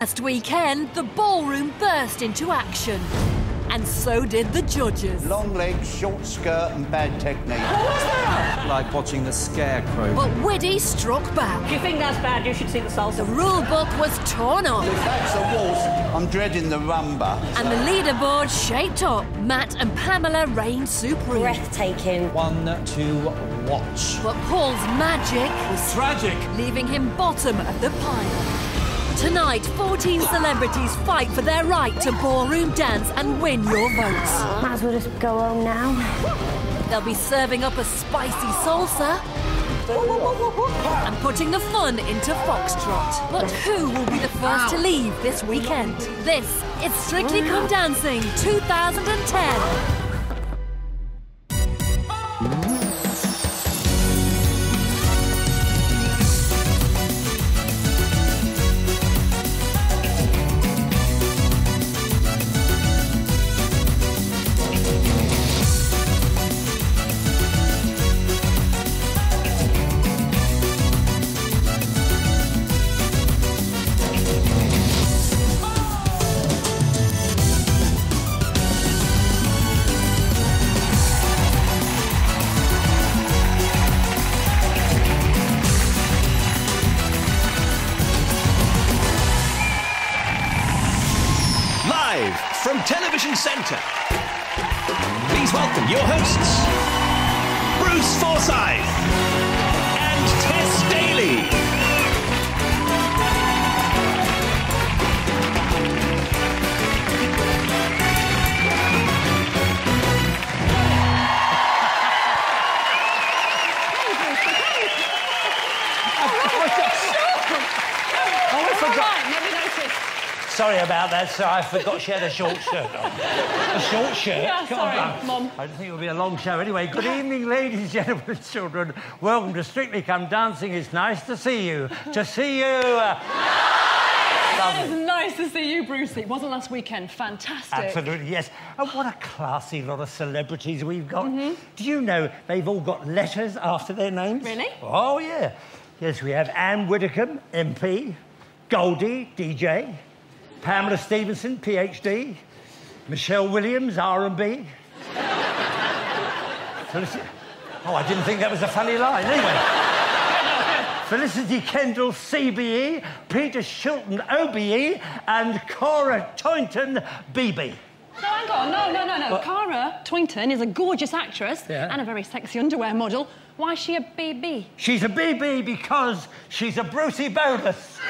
Last weekend, the ballroom burst into action. And so did the judges. Long legs, short skirt and bad technique. What was that? Like watching the Scarecrow. But Widdy struck back. If you think that's bad, you should see the salsa. The rule book was torn up. If that's a waltz, I'm dreading the rumba. And the leaderboard shaped up. Matt and Pamela reigned supreme. Breathtaking. One to watch. But Paul's magic was Tragic. leaving him bottom of the pile. Tonight, 14 celebrities fight for their right to ballroom dance and win your votes. Might as well just go home now. They'll be serving up a spicy salsa and putting the fun into foxtrot. But who will be the first to leave this weekend? This is Strictly Come Dancing 2010. From Television Centre, please welcome your hosts, Bruce Forsyth and Tess Daly. Sorry about that, sir. I forgot she had a short shirt on. A short shirt? Yeah, Come sorry, on, Mum. I don't think it'll be a long show. Anyway, good evening, ladies, gentlemen, children. Welcome to Strictly Come Dancing. It's nice to see you. To see you... It's nice to see you, Brucey. Wasn't last weekend fantastic? Absolutely, yes. And what a classy lot of celebrities we've got. Do you know they've all got letters after their names? Really? Oh, yeah. Yes, we have Anne Widdecombe, MP, Goldie, DJ, Pamela Stevenson, PhD, Michelle Williams, R&B. Oh, I didn't think that was a funny line. Anyway. Felicity Kendall, CBE, Peter Shilton, OBE, and Cora Toynton, BB. No, hang on. No. Cara Toynton is a gorgeous actress and a very sexy underwear model. Why is she a BB? She's a BB because she's a Brucey bonus.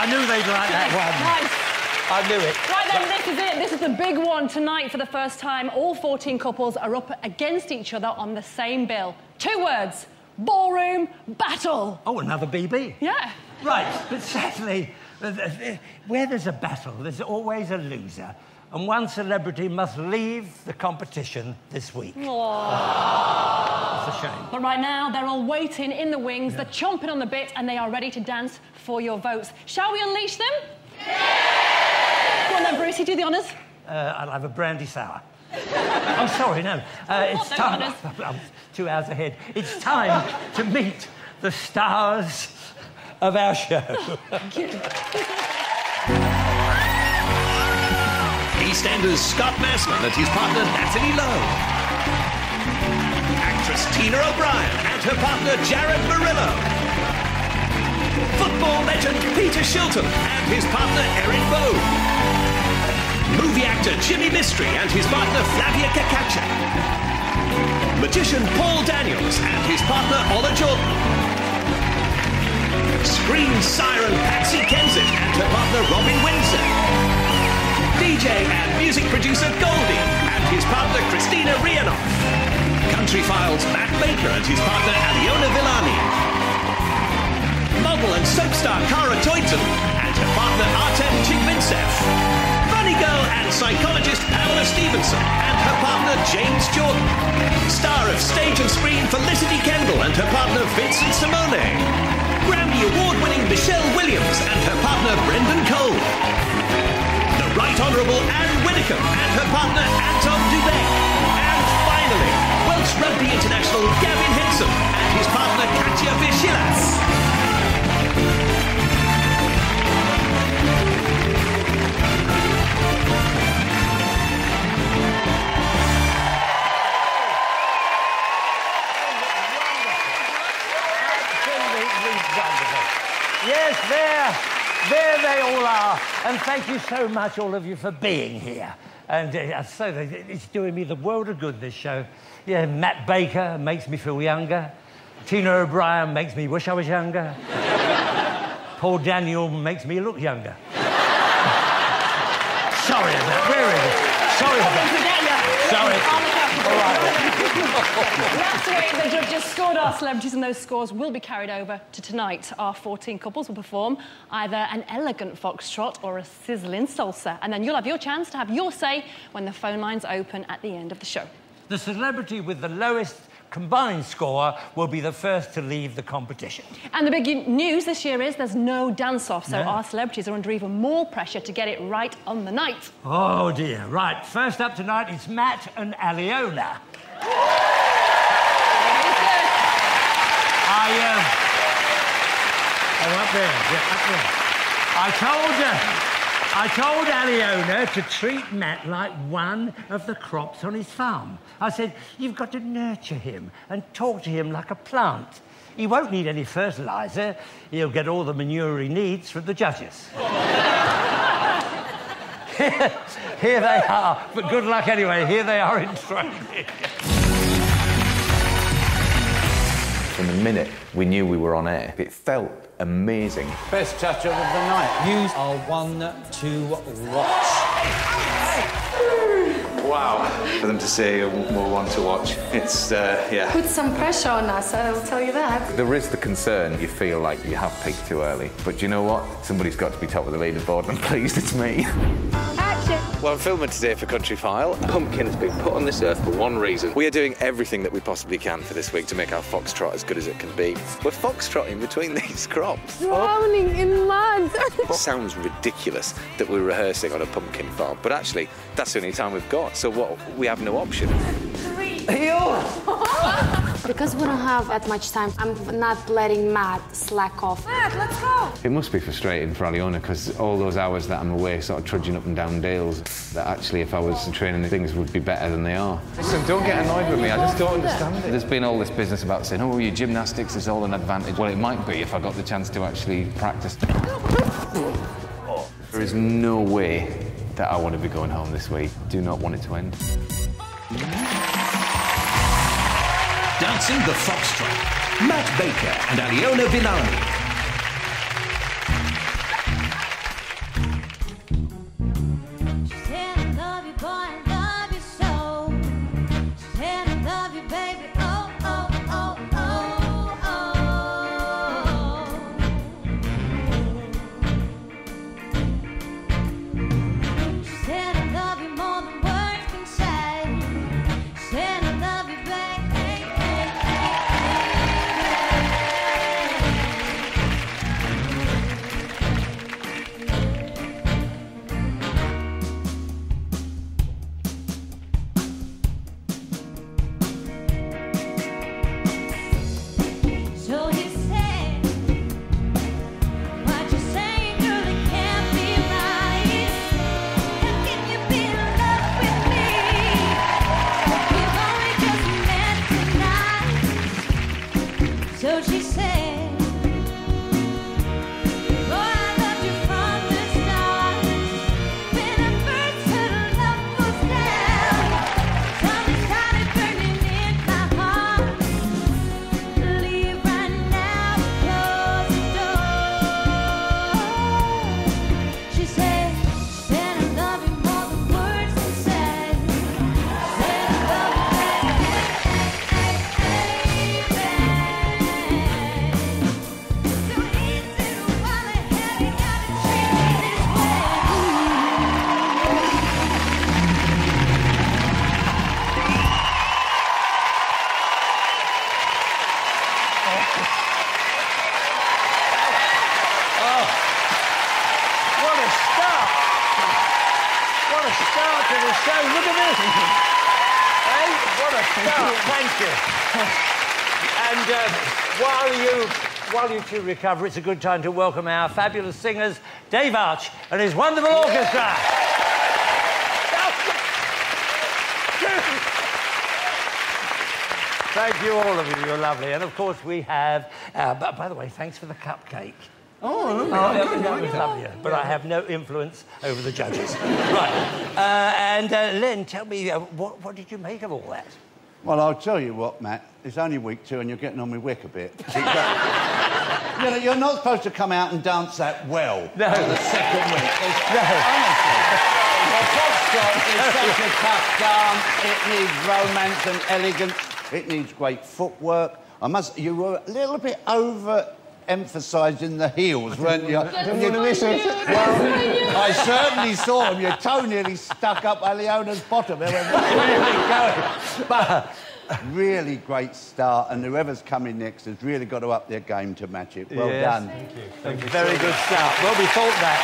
I knew they'd like that one. Nice. I knew it. Right then, this is it. This is the big one tonight. For the first time, all 14 couples are up against each other on the same bill. 2 words. Ballroom battle. Oh, another BB. Yeah. Right, but sadly, where there's a battle, there's always a loser. And one celebrity must leave the competition this week. Aww. It's a shame. But right now, they're all waiting in the wings, they're chomping on the bit, and they are ready to dance for your votes. Shall we unleash them? Yeah! Go on then, Brucey, do the honours. I'll have a brandy sour. Oh, sorry, no. It's time... I'm 2 hours ahead. It's time to meet the stars of our show. Thank you. EastEnders Scott Massman and his partner Natalie Lowe. Actress Tina O'Brien and her partner Jared Murillo. Football legend Peter Shilton and his partner Erin Bowe. Movie actor Jimmy Mistry and his partner Flavia Cacacha. Magician Paul Daniels and his partner Ola Jordan. Screen siren Patsy Kensit and her partner Robin Windsor. DJ and music producer Goldie and his partner Christina Rianoff. Country Files Matt Baker and his partner Aliona Villani. Model and soap star Cara Toynton and her partner Artem Chigvintsev. Funny girl and psychologist Pamela Stevenson and her partner James Jordan. Star of stage and screen Felicity Kendall and her partner Vincent Simone. Grammy Award-winning Michelle Williams and her partner Brendan Cole. The Right Honourable Anne Widdecombe and her partner Anton Dubé. And finally, Welsh Rugby International Gavin Henson and his partner Chillas. Yes, there they all are. And thank you so much, all of you, for being here. And it's doing me the world of good, this show. Yeah, Matt Baker makes me feel younger. Tina O'Brien makes me wish I was younger. Paul Daniel makes me look younger. Sorry about where is it? Sorry about Sorry. All right. Last week, the judges scored our celebrities, and those scores will be carried over to tonight. Our 14 couples will perform either an elegant foxtrot or a sizzling salsa, and then you'll have your chance to have your say when the phone lines open at the end of the show. The celebrity with the lowest combined score will be the first to leave the competition. And the big news this year is there's no dance-off, so our celebrities are under even more pressure to get it right on the night. Oh, dear. Right, first up tonight is Matt and Aliona. I told Aliona to treat Matt like one of the crops on his farm. I said, you've got to nurture him and talk to him like a plant. He won't need any fertiliser. He'll get all the manure he needs from the judges. Here they are. But good luck anyway. Here they are in training. From the minute we knew we were on air, it felt amazing. Best touch-up of the night. Views are one to watch. Wow. For them to say we're one to watch, it's, yeah. Put some pressure on us, I'll tell you that. There is the concern you feel like you have peaked too early. But you know what? Somebody's got to be top of the leaderboard, and I'm pleased it's me. Action! Well, I'm filming today for Country File. Pumpkin has been put on this earth for one reason. We are doing everything that we possibly can for this week to make our foxtrot as good as it can be. We're foxtrotting between these crops. Drowning in mud. It sounds ridiculous that we're rehearsing on a pumpkin farm, but actually, that's the only time we've got, so we have no option. Because we don't have that much time, I'm not letting Matt slack off. Matt, let's go! It must be frustrating for Aliona, because all those hours that I'm away sort of trudging up and down dales, that actually if I was training things would be better than they are. Listen, don't get annoyed with me, I just don't understand it. There's been all this business about saying, oh, your gymnastics is all an advantage. Well, it might be if I got the chance to actually practice. There is no way that I want to be going home this week. Do not want it to end. Dancing the Foxtrot, Matt Baker and Aliona Villani. And while you two recover, it's a good time to welcome our fabulous singers, Dave Arch and his wonderful orchestra. Thank you, all of you. You're lovely. And, of course, we have... by the way, thanks for the cupcake. That was lovely. But I have no influence over the judges. Right. And, Len, tell me, what did you make of all that? Well, I'll tell you what, Matt. It's only week 2 and you're getting on my wick a bit. You know, you're not supposed to come out and dance that well. No. The second week. No. Honestly. The foxtrot is such a tough dance. It needs romance and elegance. It needs great footwork. You were a little bit over-emphasising the heels, weren't you? Well, I certainly saw them. Your toe nearly stuck up Aliona's bottom. But really great start, and whoever's coming next has really got to up their game to match it. Well done. Thank you. Thank you. Very good start. Well, we thought that.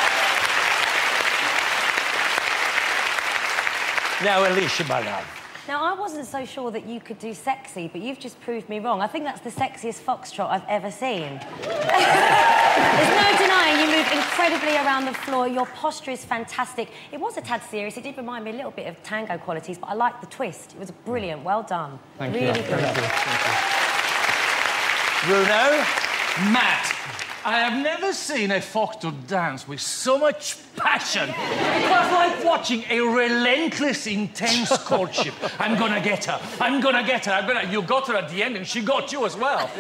Now, Alicia, my love. Now, I wasn't so sure that you could do sexy, but you've just proved me wrong. I think that's the sexiest foxtrot I've ever seen. There's no denying you move incredibly around the floor. Your posture is fantastic. It was a tad serious. It did remind me a little bit of tango qualities, but I liked the twist. It was brilliant. Well done. Thank you. Really good. Thank you. Bruno? Matt, I have never seen a foxtrot dance with so much passion. It was like watching a relentless, intense courtship. I'm gonna get her. I'm gonna get her. You got her at the end, and she got you as well.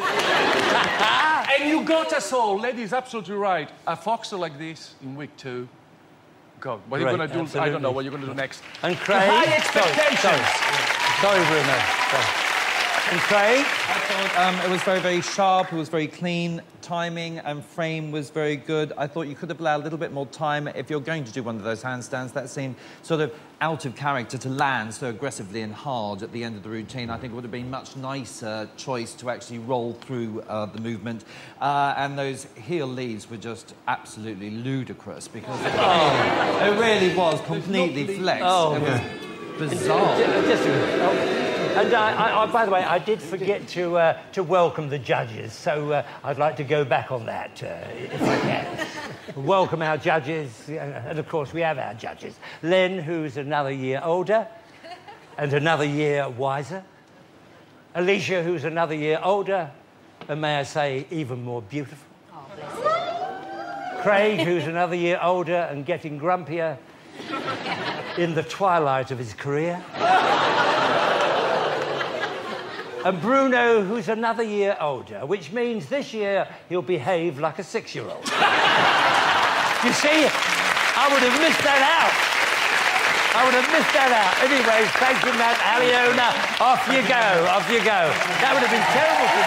And you got us all. Lady's absolutely right. A foxtrot like this in week 2. God, what are you gonna do? Absolutely. I don't know what you're gonna do next. And Craig? High expectations. Sorry, Bruno. Sorry. And Craig? I thought it was very, very sharp, it was very clean, timing and frame was very good. I thought you could have allowed a little bit more time. If you're going to do one of those handstands, that seemed sort of out of character to land so aggressively and hard at the end of the routine. I think it would have been a much nicer choice to actually roll through the movement. And those heel leads were just absolutely ludicrous because it really was completely flexed. Oh, it was bizarre. And by the way, I did forget to welcome the judges, so I'd like to go back on that, if I can. Welcome our judges, and of course we have our judges. Len, who's another year older, and another year wiser. Alicia, who's another year older, and may I say, even more beautiful. Oh, bless you. Craig, who's another year older and getting grumpier in the twilight of his career. And Bruno, who's another year older, which means this year he'll behave like a 6-year-old. You see, I would have missed that out. Anyways, thank you, Matt. Aliona, off you go. That would have been terrible for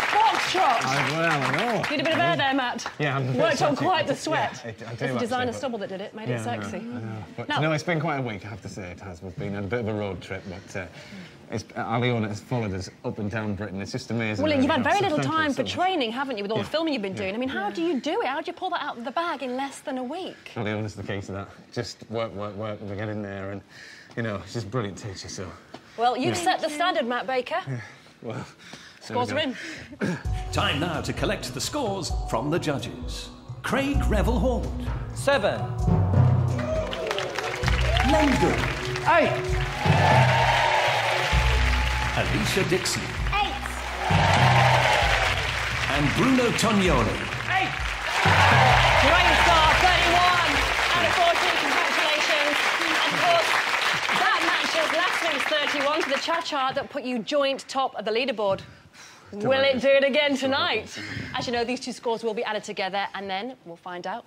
Foxtrot. I know. Did a bit of air there, Matt. Yeah, I'm worked on quite the sweat. Yeah, I do It's the designer actually, stubble that did it, made it sexy. I know. But Now, no, it's been quite a week, I have to say it has. We've been on a bit of a road trip, but Aliona has followed us up and down Britain. It's just amazing. well, you've had very little Substantial time for stuff. training, haven't you, with all the filming you've been doing? I mean, how do you do it? How do you pull that out of the bag in less than a week? Aliona's the key to that. Just work, and we get in there, and, you know, she's a brilliant teacher, so... Well, you've set the standard, Matt Baker. Yeah, well... Scores are in. Time now to collect the scores from the judges. Craig Revel-Horde. 7. Len Good. 8. Alicia Dixon. 8. And Bruno Tognoli. 8. Great star, 31 out of 40. Congratulations. And of course, that matches last week's 31 to the cha-cha that put you joint top of the leaderboard. Will it do it again tonight? As you know, these two scores will be added together, and then we'll find out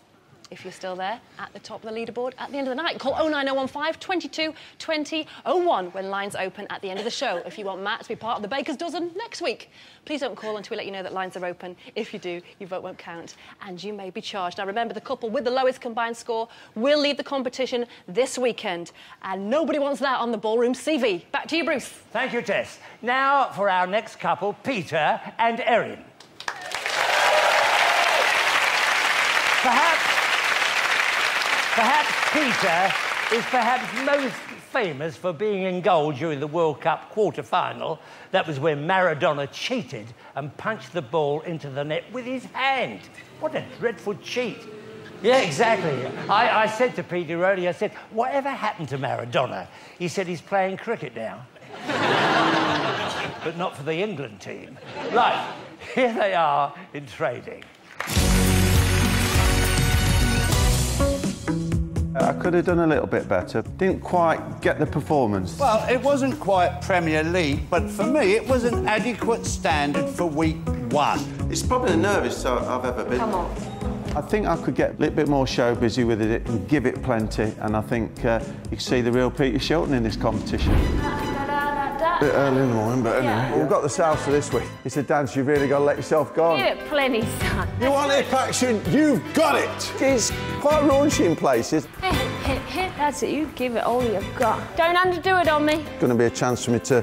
if you're still there at the top of the leaderboard at the end of the night. Call 09015 22 20 01 when lines open at the end of the show. If you want Matt to be part of the Baker's Dozen next week, please don't call until we let you know that lines are open. If you do, your vote won't count, and you may be charged. Now, remember, the couple with the lowest combined score will leave the competition this weekend, and nobody wants that on the Ballroom CV. Back to you, Bruce. Thank you, Tess. Now for our next couple, Peter and Erin. Perhaps Peter is perhaps most famous for being in goal during the World Cup quarter-final. That was when Maradona cheated and punched the ball into the net with his hand. What a dreadful cheat. Yeah, exactly. I said to Peter earlier, I said, whatever happened to Maradona? He said he's playing cricket now. But not for the England team. Right, here they are in training. I could have done a little bit better. Didn't quite get the performance. Well, it wasn't quite Premier League, but for me, it was an adequate standard for week 1. It's probably the nervous I've ever been. Come on. I think I could get a little bit more show busy with it and give it plenty, and I think you can see the real Peter Shilton in this competition. A bit early in the morning, but anyway. Yeah. We've got the salsa this week. It's a dance you've really got to let yourself go on. Yeah, plenty, son. You want hip action? You've got it! It's quite raunchy in places. That's it, you give it all you've got. Don't underdo it on me. It's going to be a chance for me to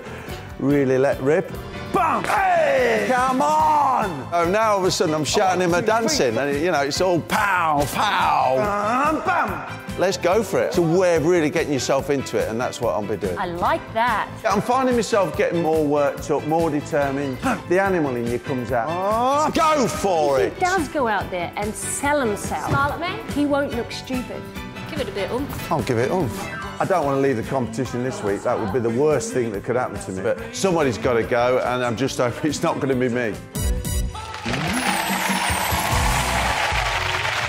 really let rip. Bam! Hey! Come on! Oh, now all of a sudden I'm shouting in my dancing, and you know, it's all pow, pow. Bam! Let's go for it. It's a way of really getting yourself into it, and that's what I'll be doing. I like that. I'm finding myself getting more worked up, more determined. The animal in you comes out. Oh, go for it! If he does go out there and sell himself, smile at me, he won't look stupid. Give it a bit oomph. I'll give it oomph. I don't want to leave the competition this week. That would be the worst thing that could happen to me. But somebody's got to go, and I'm just hoping it's not going to be me.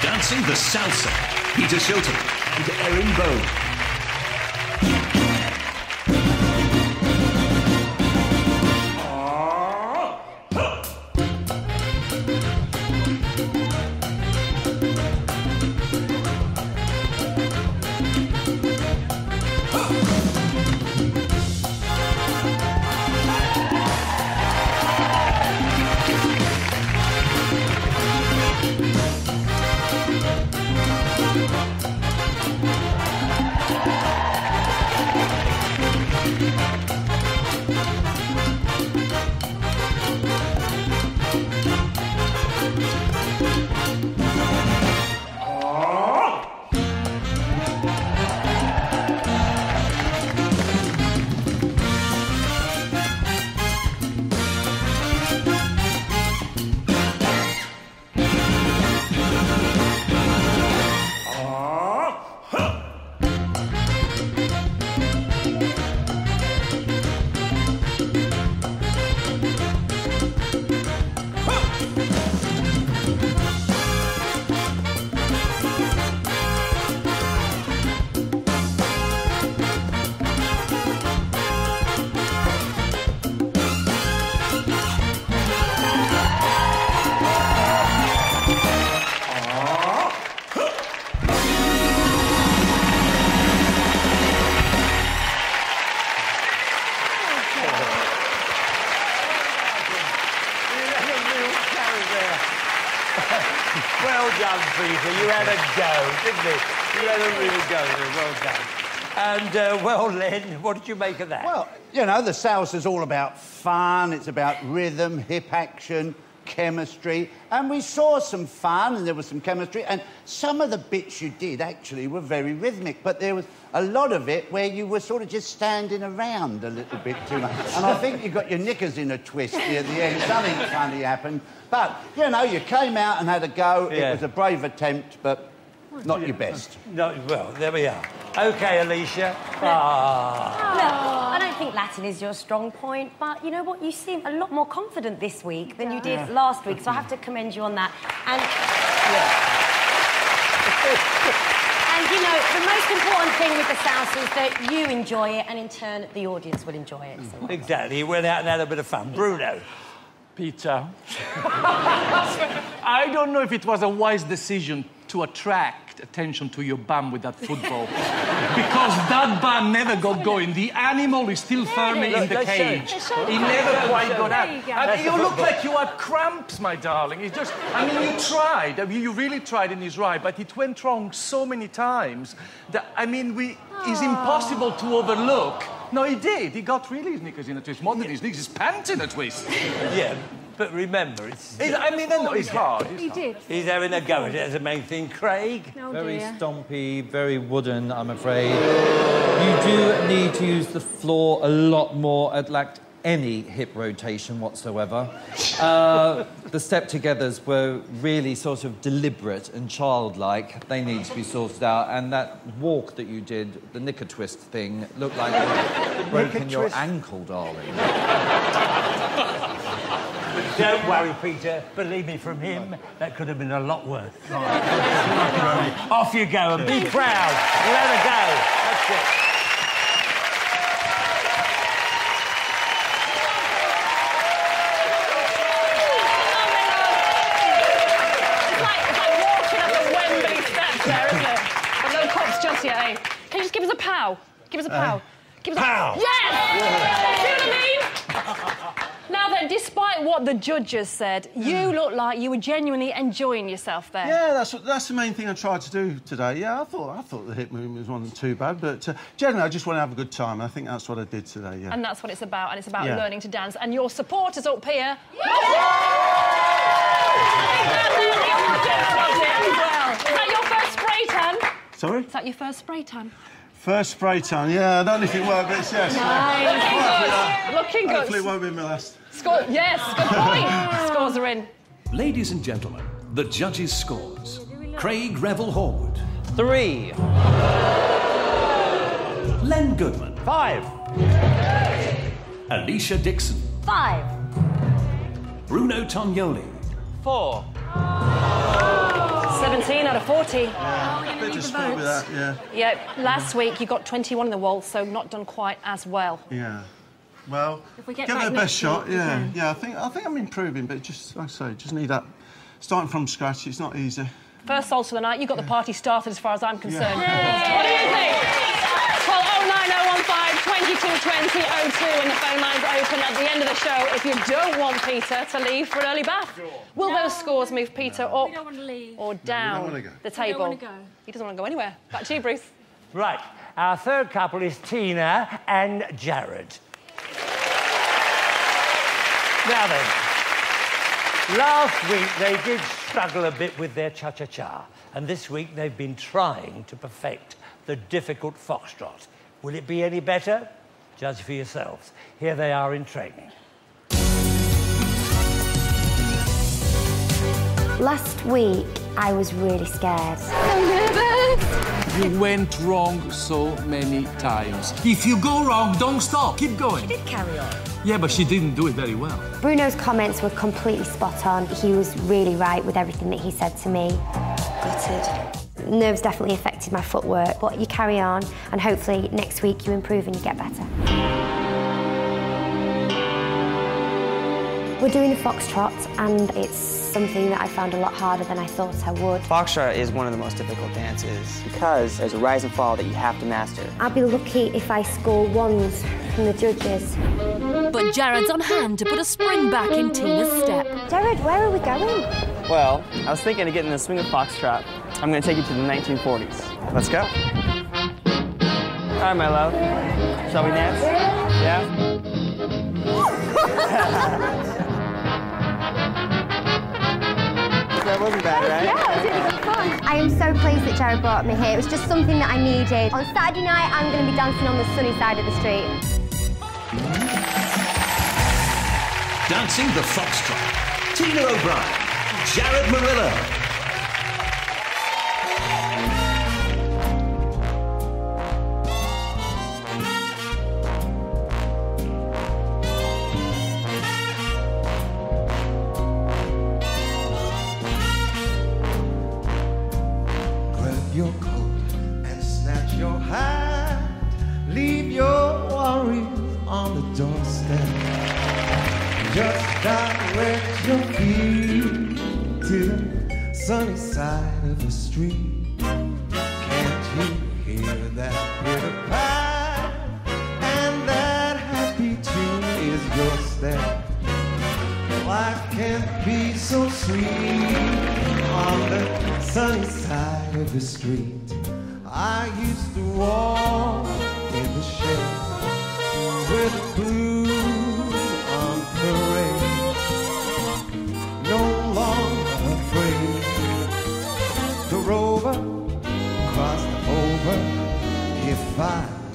Dancing the Salsa, Peter Shilton and Erin Bone. Well done, Peter. You had a go, didn't you? You had a real go there. Well done. And, well, Len, what did you make of that? Well, you know, the salsa's all about fun. It's about rhythm, hip action, chemistry. And we saw some fun and there was some chemistry. And some of the bits you did, actually, were very rhythmic. But there was a lot of it where you were sort of just standing around a little bit too much. And I think you got your knickers in a twist near the end. Something funny happened. But, you know, you came out and had a go. Yeah. It was a brave attempt, but not your best. No, well, there we are. OK, Alicia. Ah. Look, I don't think Latin is your strong point, but you know what? You seem a lot more confident this week than you did last week, so I have to commend you on that. And... And, you know, the most important thing with the salsa is that you enjoy it, and in turn, the audience will enjoy it. So. Exactly. You went out and had a bit of fun. Bruno. Peter. I don't know if it was a wise decision to attract attention to your bum with that football. Because that bum never got going. The animal is still firmly in the cage. He never quite got out. And you look like you had cramps, my darling. It's just, I mean, you tried. I mean, you really tried in his ride, but it went wrong so many times that, I mean, it's impossible to overlook. No, he did. He got really his knickers in a twist. More than his knickers, his pants in a twist. Yeah. But remember, it's... I mean, it's hard. He did. He's having a go at it as a main thing. Craig? Oh, Very dear. stompy, very wooden, I'm afraid. You do need to use the floor a lot more. It lacked any hip rotation whatsoever. The step-togethers were really sort of deliberate and childlike. They need to be sorted out. And that walk that you did, the knicker twist thing, looked like you'd broken your ankle, darling. Don't worry, Peter. Believe me, from him, that could have been a lot worse. Off you go and be proud. Let her go. That's it. Just yet, eh? Can you just give us a pow? Give us a pow. Give us pow. A... Yes! See what I mean? Now then, despite what the judges said, you look like you were genuinely enjoying yourself there. Yeah, that's the main thing I tried to do today. Yeah, I thought the hip movement wasn't too bad, but generally I just want to have a good time. I think that's what I did today. Yeah. And that's what it's about. And it's about learning to dance. And your supporters up here. Is that your first spray tan? Sorry? Is that your first spray tan? First spray tan, yeah. I don't know if it worked, but it's yes. Nice. Looking good. Hopefully it won't be my last. Score. Yes, good point. Scores are in. Ladies and gentlemen, the judges' scores. Craig Revel Horwood. 3. Len Goodman. 5. Alicia Dixon. 5. Bruno Tognoli. 4. 17 out of 40. A bit disappointed with that, yeah. Yeah, last week you got 21 in the waltz, so not done quite as well. Yeah. Well, If we get give it back the best next shot, week, yeah. okay. Yeah, I think I'm improving, but just, like I say, just need that... Starting from scratch, it's not easy. First salsa of the night, you got the party started as far as I'm concerned. Yeah. What do you think? Call 09015 2220 02 and the phone line's open at the end of the show if you don't want Peter to leave for an early bath. Will those scores move Peter up or down wanna go. the table? don't wanna go. He doesn't want to go anywhere. Back to you, Bruce. Right. Our third couple is Tina and Jared. Now then, last week they did struggle a bit with their cha-cha-cha, and this week they've been trying to perfect the difficult foxtrot. Will it be any better? Judge for yourselves. Here they are in training. Last week, I was really scared. So nervous! You went wrong so many times. If you go wrong, don't stop. Keep going. She did carry on. Yeah, but she didn't do it very well. Bruno's comments were completely spot on. He was really right with everything that he said to me. Gutted. Nerves definitely affected my footwork, but you carry on, and hopefully next week you improve and you get better. We're doing the foxtrot, and it's something that I found a lot harder than I thought I would. Foxtrot is one of the most difficult dances because there's a rise and fall that you have to master. I'll be lucky if I score ones from the judges. But Jared's on hand to put a spring back in Tina's step. Jared, where are we going? Well, I was thinking of getting in the swing of Foxtrot. I'm going to take you to the 1940s. Let's go. All right, my love. Shall we dance? Yeah? That wasn't bad, right? Yeah, it was really good fun. I am so pleased that Jared brought me here. It was just something that I needed. On Saturday night, I'm going to be dancing on the sunny side of the street. Dancing the Foxtrot. Tina O'Brien. Jared Murillo. Your coat and snatch your hat. Leave your worries on the doorstep. Just direct your feet to the sunny side of the street. Can't you hear that pitter pat? And that happy tune is your step. Life can't be so sweet on the sunny side of the street. I used to walk in the shade with the blues on parade.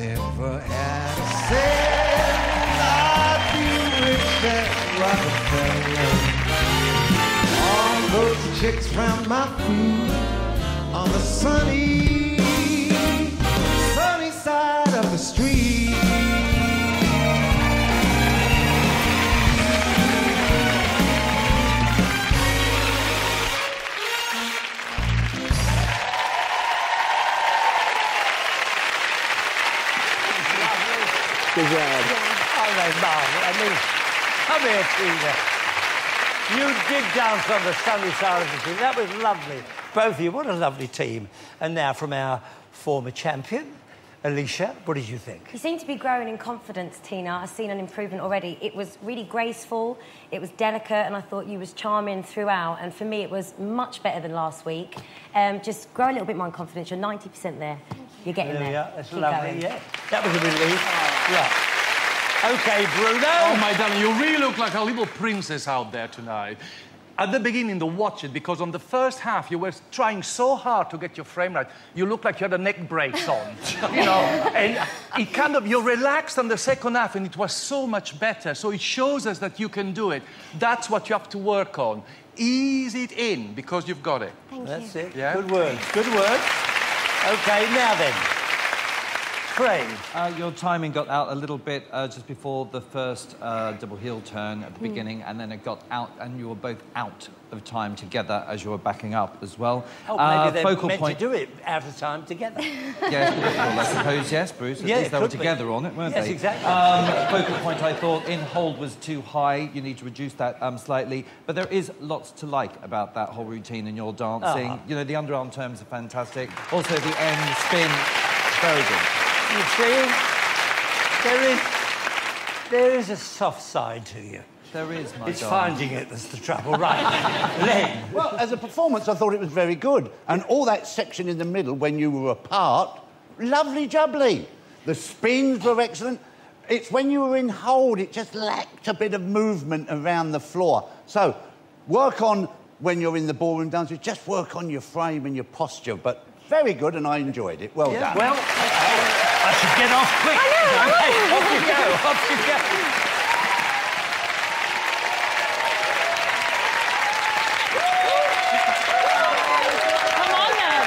never had a cent. I'd be rich as Rockefeller. All those chicks round my feet on the sunny side of the street. Good job. Oh, they marvel. I mean, come here, Tina. You did dance on the sunny side of the street. That was lovely. Both of you, what a lovely team. And now from our former champion, Alicia, what did you think? You seem to be growing in confidence, Tina. I've seen an improvement already. It was really graceful, it was delicate, and I thought you was charming throughout. And for me, it was much better than last week. Just grow a little bit more in confidence. You're 90% there. You're getting there. Yeah, that's Keep lovely, going. yeah. That was a relief. Yeah. OK, Bruno. Oh, my darling, you really look like a little princess out there tonight. At the beginning, to watch it, because on the first half, you were trying so hard to get your frame right. You looked like you had a neck brace on, you know. And it kind of, you relaxed on the second half, and it was so much better. So it shows us that you can do it. That's what you have to work on. Ease it in, because you've got it. Thank That's you. it. Yeah? Good words. Good words. OK, now then. Craig. Your timing got out a little bit just before the first double heel turn at the beginning, and then it got out, and you were both out of time together as you were backing up as well. Oh, maybe they're focal meant point... to do it out of time together. Yes, well, I suppose, yes, Bruce. At least they were together on it, weren't they? Yes, exactly. Focal point, I thought, in hold was too high. You need to reduce that slightly. But there is lots to like about that whole routine and your dancing. You know, the underarm terms are fantastic. Also, the end spin, very good. You see, there is a soft side to you. There is, my It's darling. finding it that's the trouble. Right. Len. Well, as a performance, I thought it was very good. And all that section in the middle, when you were apart, lovely jubbly. The spins were excellent. It's when you were in hold, it just lacked a bit of movement around the floor. So, work on, when you're in the ballroom dances, just work on your frame and your posture. But very good, and I enjoyed it. Well done. Well, I should get off quick. Okay, off you go, off you go. Come on now.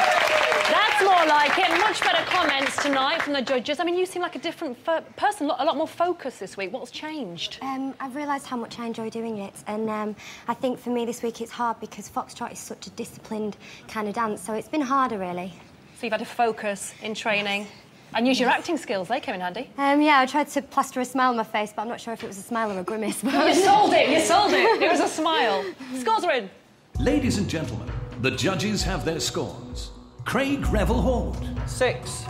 That's more like it. Much better comments tonight from the judges. I mean, you seem like a different person, a lot more focused this week. What's changed? I've realised how much I enjoy doing it, and I think for me this week it's hard because Foxtrot is such a disciplined kind of dance, so it's been harder, really. So you've had to focus in training and use your acting skills. They came in handy. Yeah, I tried to plaster a smile on my face, but I'm not sure if it was a smile or a grimace. You sold it, you sold it. It was a smile. Scores are in. Ladies and gentlemen, the judges have their scores. Craig Revel Hall. 6.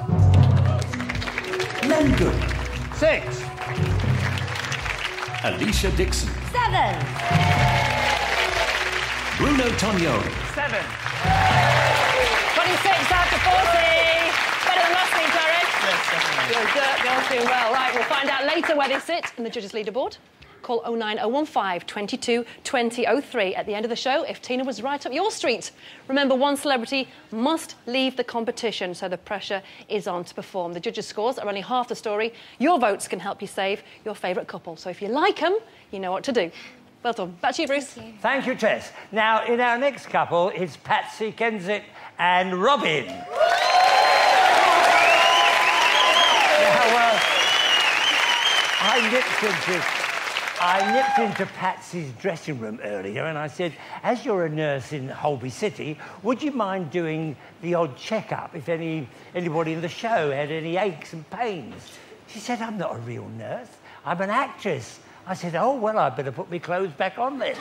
Len Good. 6. Alicia Dixon. 7. Bruno Tognoli. 7. 26 out of 40. Better than last week, Darren. Good, girls doing well. Right, we'll find out later where they sit in the judges' leaderboard. Call 09015 22 20 03 at the end of the show if Tina was right up your street. Remember, one celebrity must leave the competition, so the pressure is on to perform. The judges' scores are only half the story. Your votes can help you save your favourite couple. So if you like them, you know what to do. Well done. Back to you, Bruce. Thank you, Tess. Now, in our next couple, it's Patsy Kensit and Robin. I nipped into Patsy's dressing room earlier and I said, as you're a nurse in Holby City, would you mind doing the odd checkup if anybody in the show had any aches and pains? She said, I'm not a real nurse. I'm an actress. I said, oh, well, I better put my clothes back on then.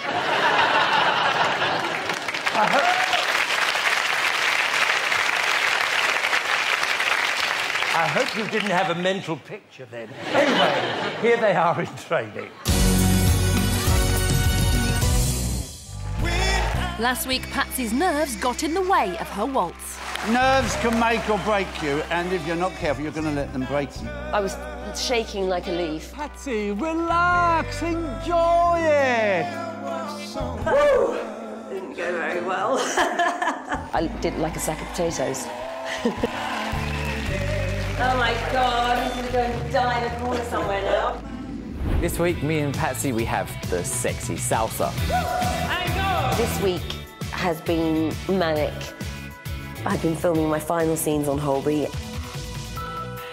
I hope you didn't have a mental picture then. Anyway, here they are in training. Last week, Patsy's nerves got in the way of her waltz. Nerves can make or break you, and if you're not careful, you're going to let them break you. I was shaking like a leaf. Patsy, relax, enjoy it. Woo! Didn't go very well. I did like a sack of potatoes. Oh my God, I'm gonna go and die in a corner somewhere now. This week, me and Patsy, we have the sexy salsa. This week has been manic. I've been filming my final scenes on Holby.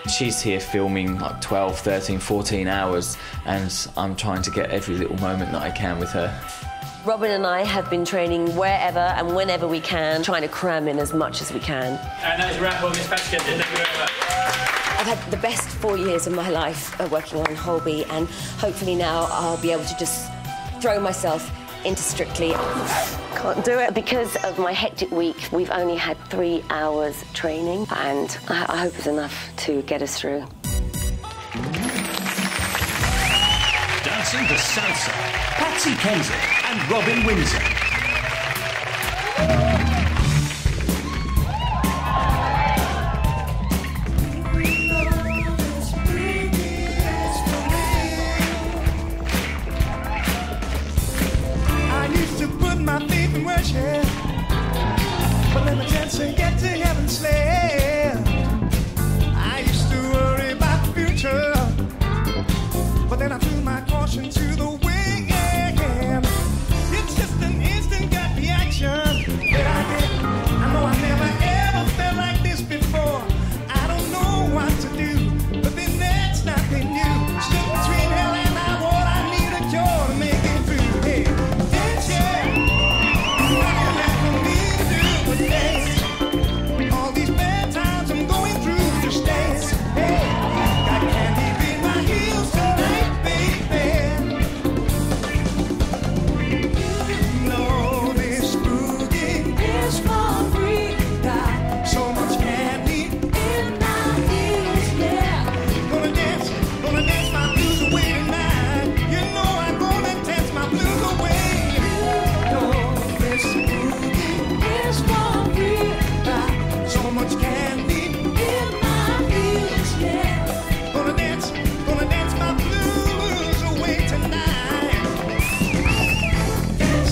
She's here filming like 12, 13, 14 hours, and I'm trying to get every little moment that I can with her. Robin and I have been training wherever and whenever we can, trying to cram in as much as we can. And that was a wrap on Miss Patsy Kenton. Thank you very much. I've had the best 4 years of my life working on Holby, and hopefully now I'll be able to just throw myself into Strictly. Can't do it. Because of my hectic week, we've only had 3 hours training, and I hope it's enough to get us through. Dancing to salsa, Patsy Kensit and Robin Windsor. But let me dance and get to heaven's land. I used to worry about the future, but then I threw my caution to the wind. It's just an instant gut reaction that I get. I know I never ever felt like this before. I don't know what to do, but then that's nothing new. Stuck between hell and high water, I need a joy to make it through. Hey, dance, yeah. All these bad times I'm going through, just dance. Hey, got candy in my heels tonight, baby. No, this boogie is for free. Got so much candy in my heels, yeah. Gonna dance my blues away tonight. You know I'm gonna dance my blues away. No, this boogie is for free. So much candy in my heels, yeah. Gonna dance my blues away tonight. Yes.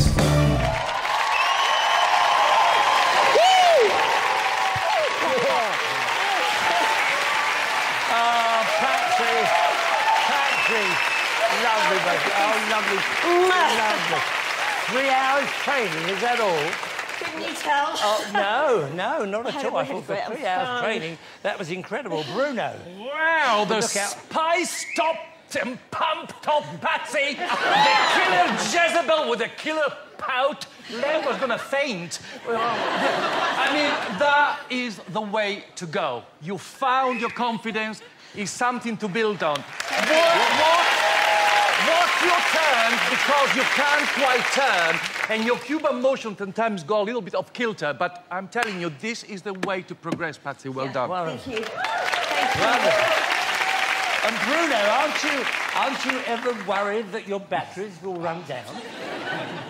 Oh, Patsy. Patsy. Lovely, baby. Oh, lovely. Lovely. 3 hours training, is that all? Couldn't you tell? Oh, no, not at all. I thought for 3 hours training, that was incredible. Bruno. Wow, the Look out. spice-topped and pumped-up Patsy, the killer Jezebel with a killer pout. Lev was gonna faint. I mean, that is the way to go. You found your confidence. It's something to build on. What's your turn because you can't quite turn, and your Cuban motion sometimes go a little bit off kilter, but I'm telling you, this is the way to progress, Patsy. Well done. Thank you. And Bruno, aren't you ever worried that your batteries will run down?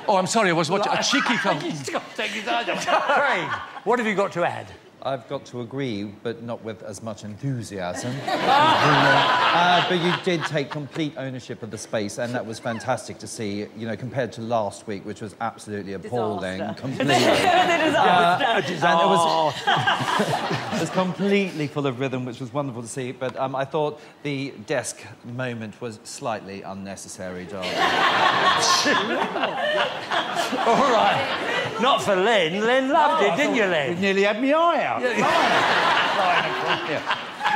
Oh, I'm sorry, I was watching a cheeky film. He's got to take his eyes off. Craig, what have you got to add? I've got to agree, but not with as much enthusiasm. But you did take complete ownership of the space, and that was fantastic to see, you know, compared to last week, which was absolutely appalling. Completely. A disaster. And it was completely full of rhythm, which was wonderful to see. But I thought the desk moment was slightly unnecessary, darling. All right. Not for Len. Len loved it, didn't you, Len? You nearly had me eye out. You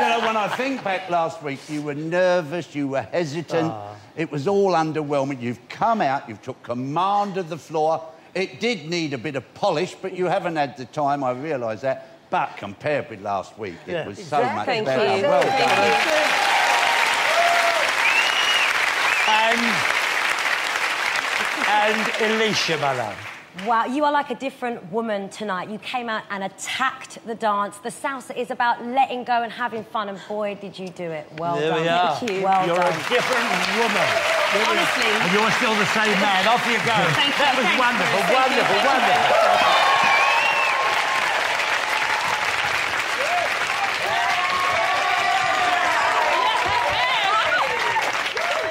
know, when I think back last week, you were nervous, you were hesitant. It was all underwhelming. You've come out, you've took command of the floor. It did need a bit of polish, but you haven't had the time, I realise that. But compared with last week, it was so much better. Thank you. Well done. And Alicia, my love. Wow, you are like a different woman tonight. You came out and attacked the dance. The salsa is about letting go and having fun, and boy, did you do it. Well There done. we are. Thank you. Well You're done. a different woman. Honestly. And you're still the same man. Off you go. Thank you. That was Thank wonderful, you. wonderful, wonderful.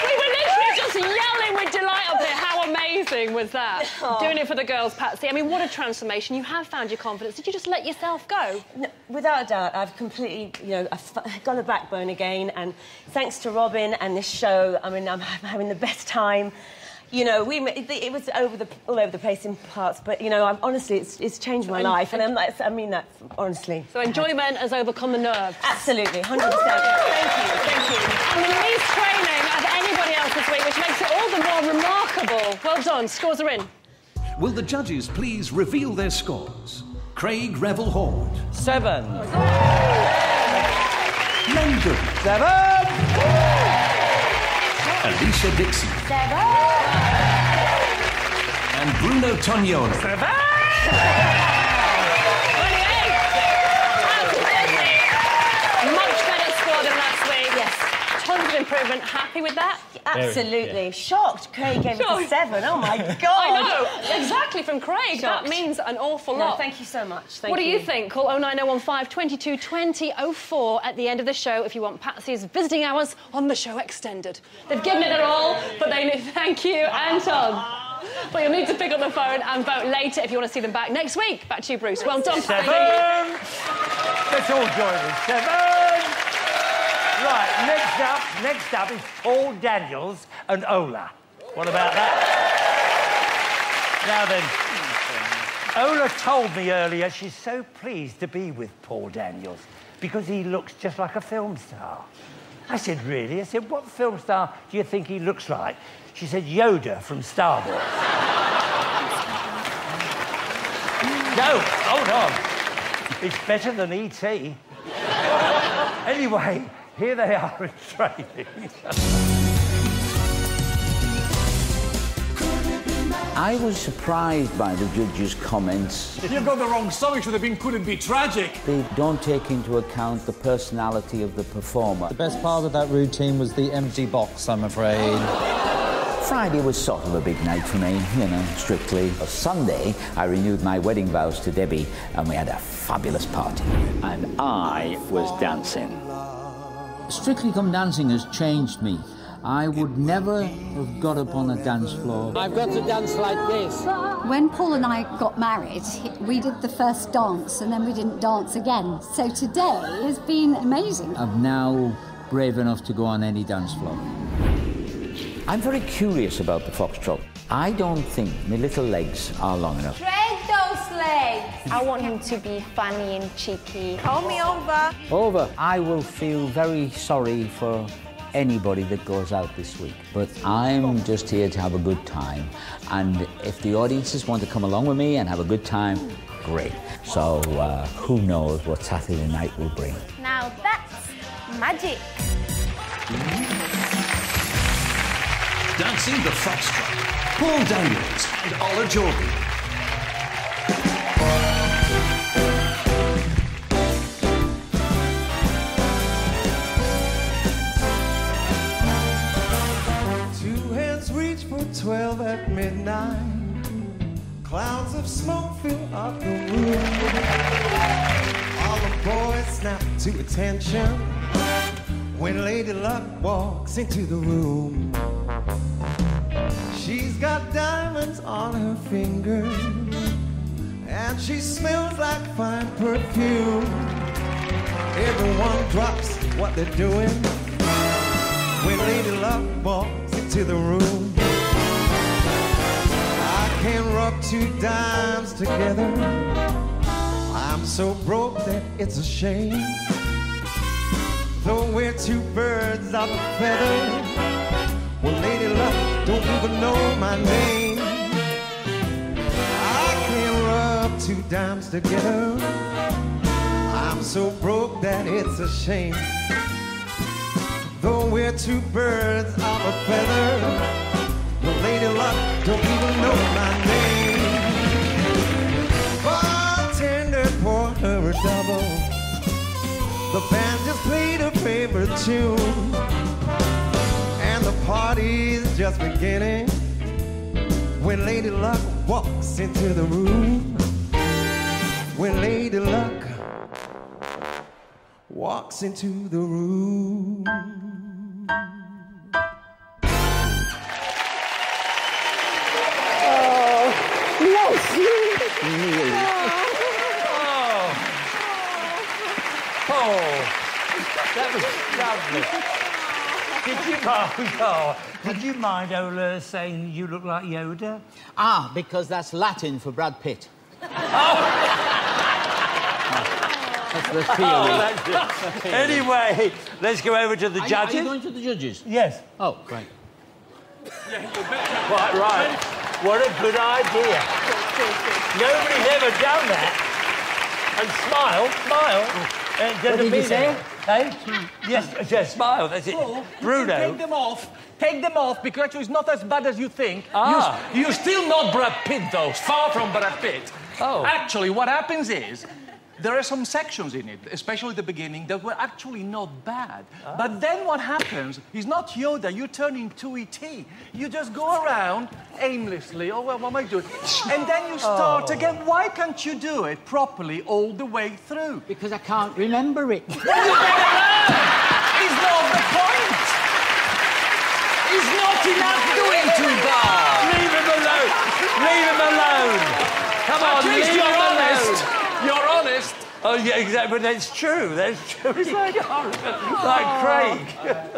We were literally just yelling with delight up here. How amazing was was that? Oh. Doing it for the girls, Patsy. I mean, what a transformation. You have found your confidence. Did you just let yourself go? No, without a doubt, I've completely, I've got a backbone again, and thanks to Robin and this show, I mean, I'm having the best time. You know, it was all over the place in parts, but, honestly, it's changed my life, and I mean that, honestly. So enjoyment has overcome the nerves? Absolutely, 100%. Thank you. And the least training of anybody else this week, which makes it all the more remarkable. Well done, scores are in. Will the judges please reveal their scores? Craig Revel-Horde. 7. Len Good. 7. Alicia Dixon. 7. And Bruno Tognoni. 28! Much better score than last week. Yes. Tons of improvement. Happy with that? Absolutely. Shocked. Craig gave it a 7. Oh, my God. I know. Exactly, from Craig. Shocked. That means an awful lot. Thank you so much. What do you think? Call 09015 22 20 04 at the end of the show if you want Patsy's visiting hours on the show extended. They've given it their all, but they need... Thank you, Anton. But you'll need to pick up the phone and vote later if you want to see them back next week. Back to you, Bruce. Well done, 7. Patsy. Let's all join us. 7. Right, next up is Paul Daniels and Ola. What about that? Now then, Ola told me earlier she's so pleased to be with Paul Daniels because he looks just like a film star. I said, really? I said, what film star do you think he looks like? She said, Yoda from Star Wars. No, hold on. It's better than E.T. Anyway, here they are in training. I was surprised by the judges' comments. You've got the wrong song. It should have been Couldn't Be Tragic. They don't take into account the personality of the performer. The best part of that routine was the empty box, I'm afraid. Friday was sort of a big night for me, strictly. Sunday, I renewed my wedding vows to Debbie, and we had a fabulous party. And I was dancing. Strictly Come Dancing has changed me. I would never have got up on a dance floor. I've got to dance like this. When Paul and I got married, we did the first dance and then we didn't dance again. So today has been amazing. I'm now brave enough to go on any dance floor. I'm very curious about the foxtrot. I don't think my little legs are long enough. Spread those legs. I want him to be funny and cheeky. Call me over. Over. I will feel very sorry for anybody that goes out this week. But I'm just here to have a good time. And if the audiences want to come along with me and have a good time, great. So who knows what Saturday night will bring. Now that's magic. Dancing the Foxtrot, Paul Daniels and Ola Jordan. Two hands reach for 12 at midnight. Clouds of smoke fill up the room. All the boys snap to attention when Lady Luck walks into the room. She's got diamonds on her fingers, and she smells like fine perfume. Everyone drops what they're doing when Lady Luck walks into the room. I can rub two dimes together. I'm so broke that it's a shame. Though we're two birds of a feather, well, Lady Luck don't even know my name. I can't rub two dimes together. I'm so broke that it's a shame. Though we're two birds of a feather, well, Lady Luck don't even know my name. Bartender poured her a double. The band just played a favorite tune. The party's just beginning when Lady Luck walks into the room. When Lady Luck walks into the room. Oh. lovely. Did you mind Ola saying you look like Yoda? Ah, because that's Latin for Brad Pitt. That's the theory. Anyway, let's go over to the judges. Are you going to the judges? Yes. Oh, great. Quite right. What a good idea. Nobody's ever done that. And smile. What did you say? Eh? Yes, smile, that's it. Bruno. Take them off. Take them off, because actually it's not as bad as you think. Ah. You're still not Brad Pitt, though. Far from Brad Pitt. Oh. Actually, what happens is, there are some sections in it, especially at the beginning, that were actually not bad. Ah. But then what happens is not Yoda, you turn into E.T. You just go around aimlessly, oh, well, what am I doing? And then you start again. Why can't you do it properly all the way through? Because I can't remember it. Well, you better learn! It's not the point! It's not enough doing too bad! Leave him alone! Leave him alone! Come on, At least leave him alone! You're honest. Oh, yeah, exactly, but that's true. It's like Craig.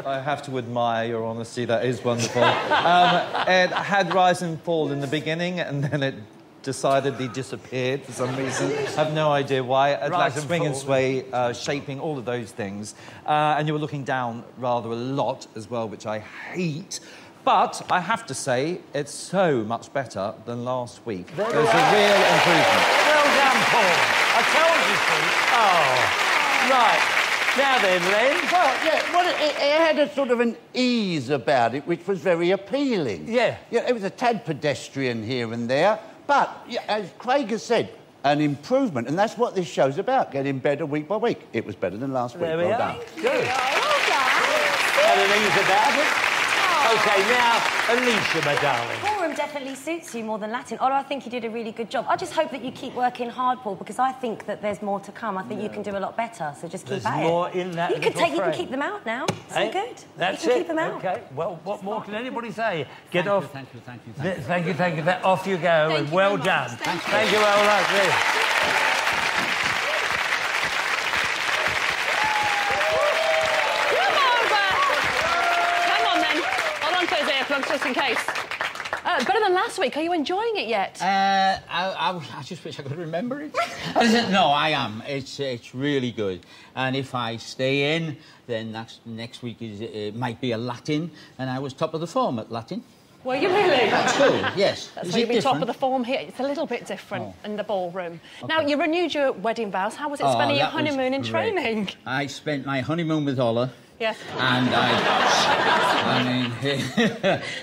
I have to admire your honesty. That is wonderful. It had rise and fall in the beginning, and then it decidedly disappeared for some reason. I have no idea why. It's like swing and sway, shaping, all of those things. And you were looking down rather a lot as well, which I hate. But I have to say, it's so much better than last week. There's a real improvement. Well done, Paul. I told you so. Oh, right. Now then, Len. Well, yeah, well, it had a sort of an ease about it, which was very appealing. Yeah. Yeah, it was a tad pedestrian here and there, but, yeah, as Craig has said, an improvement, and that's what this show's about, getting better week by week. It was better than last week. There we well are. done. Good. Had an ease about it. OK, now, Alicia, my darling. Ballroom definitely suits you more than Latin. Although I think you did a really good job. I just hope that you keep working hard, Paul, because I think that there's more to come. I think you can do a lot better, so just keep at it. There's more in that You can frame. keep them out now. So Hey, good. That's you can it. keep them out. OK, well, what more can anybody say? Get Thank off. you, thank you. Thank you. Off you go, and well done. Thank you, Ola. Just in case. Better than last week. Are you enjoying it yet? I just wish I could remember it. No, I am. It's really good. And if I stay in, then next week it might be a Latin, and I was top of the form at Latin. Were you really? That's cool, yes. That's Is why it you'll be top different? of the form here. It's a little bit different in the ballroom. Now, you renewed your wedding vows. How was it spending your that was honeymoon in great. training? I spent my honeymoon with Ola. Yes. And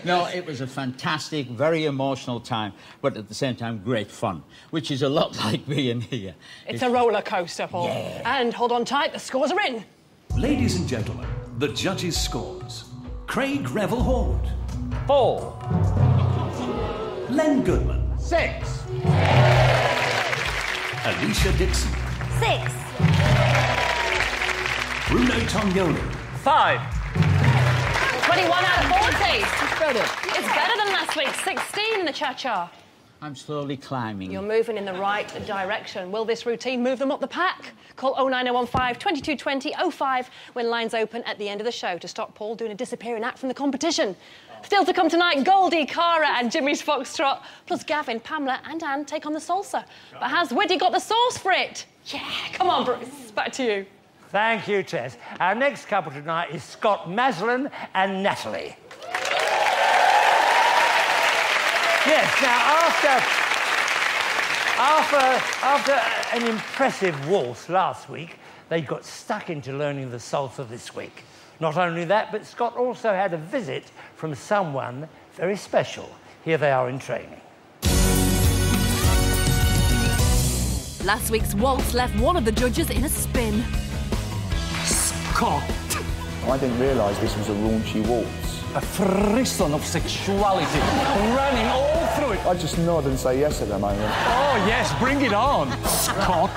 no, it was a fantastic, very emotional time, but at the same time, great fun, which is a lot like being here. It's a roller coaster, Paul. Yeah. And hold on tight, the scores are in. Ladies and gentlemen, the judges' scores. Craig Revel-Horde. 4. Len Goodman. 6. Alicia Dixon. 6. Bruno Toniolo. 5. 21 out of 40. It's better. It's better than last week. 16 in the cha-cha. I'm slowly climbing. You're moving in the right direction. Will this routine move them up the pack? Call 09015 2220 05 when lines open at the end of the show to stop Paul doing a disappearing act from the competition. Still to come tonight, Goldie, Cara and Jimmy's Foxtrot, plus Gavin, Pamela and Anne take on the salsa. But has Widdy got the sauce for it? Yeah, come on, Bruce. Back to you. Thank you, Tess. Our next couple tonight is Scott Maslin and Natalie. Yes, now, after an impressive waltz last week, they got stuck into learning the salsa this week. Not only that, but Scott also had a visit from someone very special. Here they are in training. Last week's waltz left one of the judges in a spin. Scott. I didn't realise this was a raunchy waltz. A frisson of sexuality running all through it. I just nod and say yes at the moment. Oh, yes, bring it on, Scott.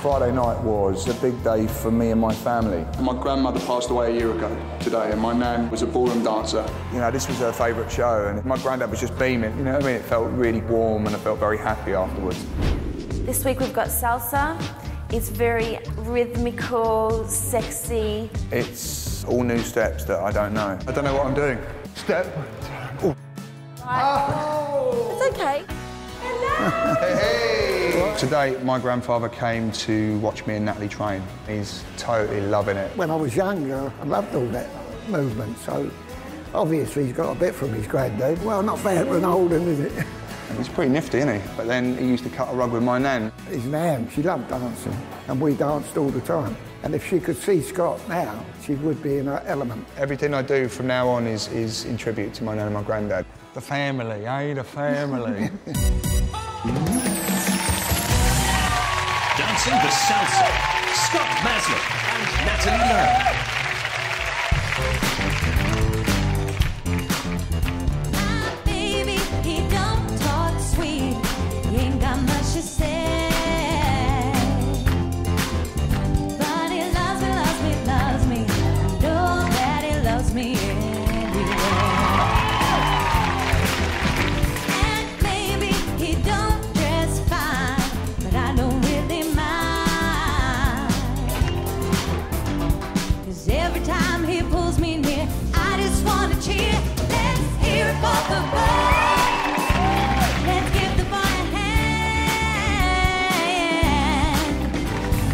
Friday night was a big day for me and my family. My grandmother passed away a year ago today, and my nan was a ballroom dancer. You know, this was her favourite show, and my granddad was just beaming. You know what I mean? It felt really warm, and I felt very happy afterwards. This week we've got salsa, It's very rhythmical, sexy. It's all new steps that I don't know. I don't know what I'm doing. Step. Oh. It's okay. Hey. Today, my grandfather came to watch me and Natalie train. He's totally loving it. When I was younger, I loved all that movement, so obviously he's got a bit from his granddad. Well, not bad for an old one, is it? He's pretty nifty, isn't he? But then he used to cut a rug with my nan. His nan, she loved dancing, and we danced all the time. And if she could see Scott now, she would be in her element. Everything I do from now on is in tribute to my nan and my granddad. The family, eh? The family. Dancing the Salsa, Scott Maslin and Natalie Lamb. Baby, he don't talk sweet. He ain't got much to say. But he loves me, loves me, loves me. Know that he loves me anyway. And maybe he don't dress fine, but I don't really mind. 'Cause every time he pulls me near, I just wanna cheer. Let's hear it for the boy. Let's give the boy a hand.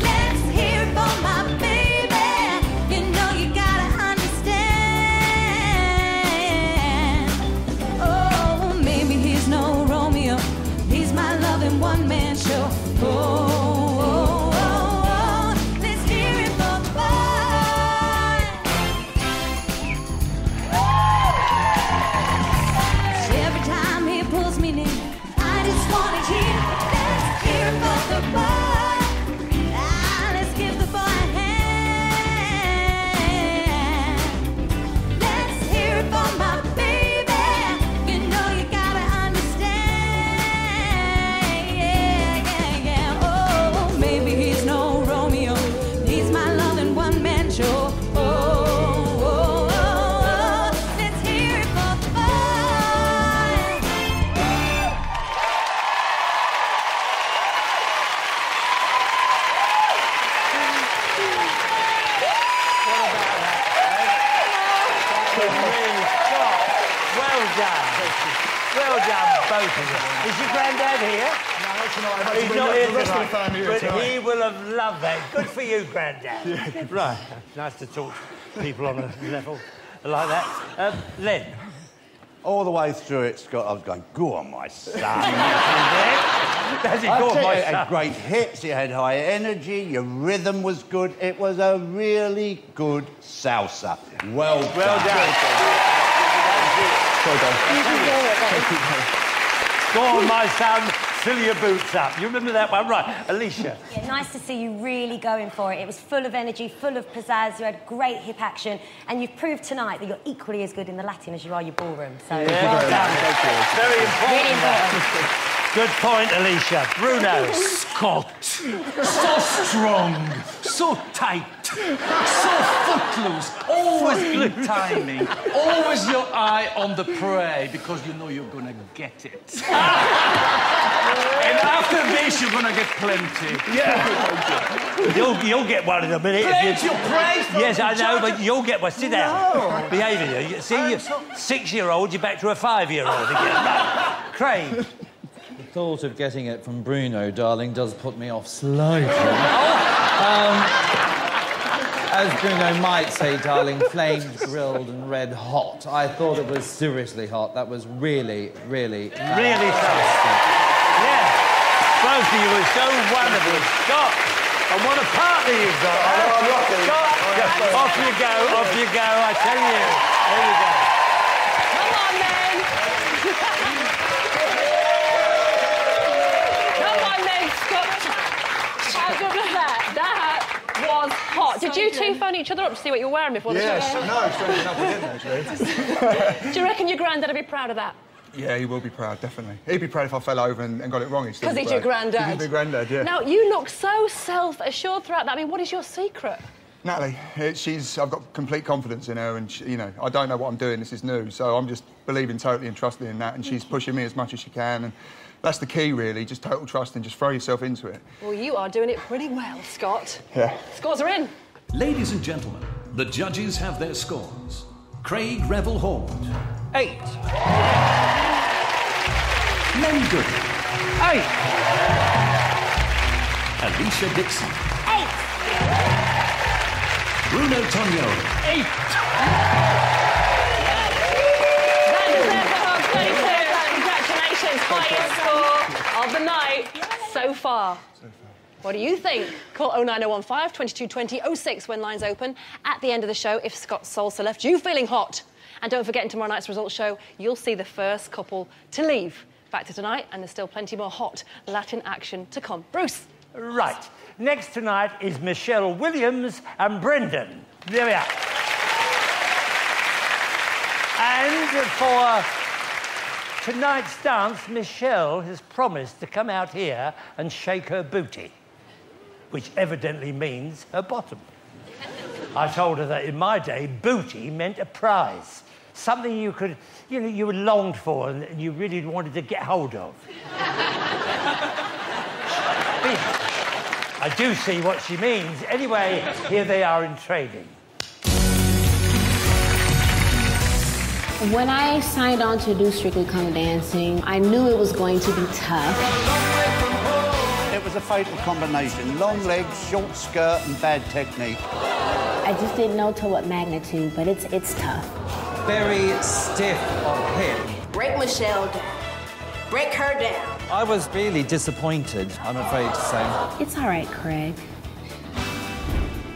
Let's hear it for my baby. You know you gotta understand. Oh, maybe he's no Romeo. He's my loving one-man show. Oh, oh, oh, oh. Let's hear it for the boy. Every time he pulls me near, I just wanna hear. Let's hear it for the boy. Ah, let's give the boy a hand. Let's hear it for my baby. You know you gotta understand. Yeah, yeah, yeah. Oh, maybe he's no Romeo. He's my loving one-man show. Oh, oh, oh, oh. Let's hear it for the boy. Well done. Well done, both of you. Is your granddad here? No, tonight. He's not here The rest of the tonight, family here but tonight. he will have loved that. Good for you, granddad. Yeah, Right. Nice to talk to people on a level like that. Len. All the way through it, Scott, I was going, go on, my son. That's it, I go on, tell my you, it son. had great hits, it had high energy, your rhythm was good. It was a really good salsa. Well done. Well done. Go on, my son, fill your boots up. You remember that one? Right, Alicia. Yeah, nice to see you really going for it. It was full of energy, full of pizzazz. You had great hip action, and you've proved tonight that you're equally as good in the Latin as you are your ballroom. So well done. Very important. Really important. Good point, Alicia. Bruno. Scott, so strong, so tight, so footloose, always in timing, always your eye on the prey because you know you're gonna get it. And after this, you're gonna get plenty. Yeah. You'll get one in a minute. Plenty of praise from Yes, I know, the but you'll get one. Sit down. No. Behave in you. See, you're 6-year-old, you're back to a 5-year-old again. Right. Craig. The thought of getting it from Bruno, darling, does put me off slightly. As Bruno might say, darling, flames grilled and red hot. I thought it was seriously hot. That was really, really... Really fantastic. Yeah. Both of you were so wonderful. Scott, and what a partner you've got. Scott, off you go, I tell you. There you go. Come on, then. Come on, then, Scott. How good was that? That was hot. Did you two phone each other up to see what you were wearing before the show? Yes, no, strangely enough, we didn't, actually. Do you reckon your granddad would be proud of that? Yeah, he will be proud, definitely. He'd be proud if I fell over and got it wrong. Because he's your granddad. He's my granddad, yeah. Now, you look so self-assured throughout that. I mean, what is your secret? Natalie, I've got complete confidence in her, and you know, I don't know what I'm doing. This is new, so I'm just believing totally and trusting in that, and she's pushing me as much as she can, and that's the key, really. Just total trust and just throw yourself into it. Well, you are doing it pretty well, Scott. Yeah. Scores are in. Ladies and gentlemen, the judges have their scores. Craig Revel Horwood, 8. Len Goodman, 8. Alicia Dixon, 8. Bruno Tognoli, 8. Congratulations, highest score of the night so far. What do you think? Call 09015 2220 06 when lines open at the end of the show if Scott's salsa left you feeling hot. And don't forget, in tomorrow night's results show, you'll see the first couple to leave. Back to tonight, and there's still plenty more hot Latin action to come. Bruce. Right. Next tonight is Michelle Williams and Brendan. There we are. And for tonight's dance, Michelle has promised to come out here and shake her booty, which evidently means her bottom. I told her that in my day, booty meant a prize. Something you could, you know, you longed for and you really wanted to get hold of. I do see what she means. Anyway, here they are in training. When I signed on to do Strictly Come Dancing, I knew it was going to be tough. It was a fatal combination. Long legs, short skirt and bad technique. I just didn't know to what magnitude, but it's tough. Very stiff of hip. Break Michelle down. Break her down. I was really disappointed, I'm afraid to say. It's all right, Craig.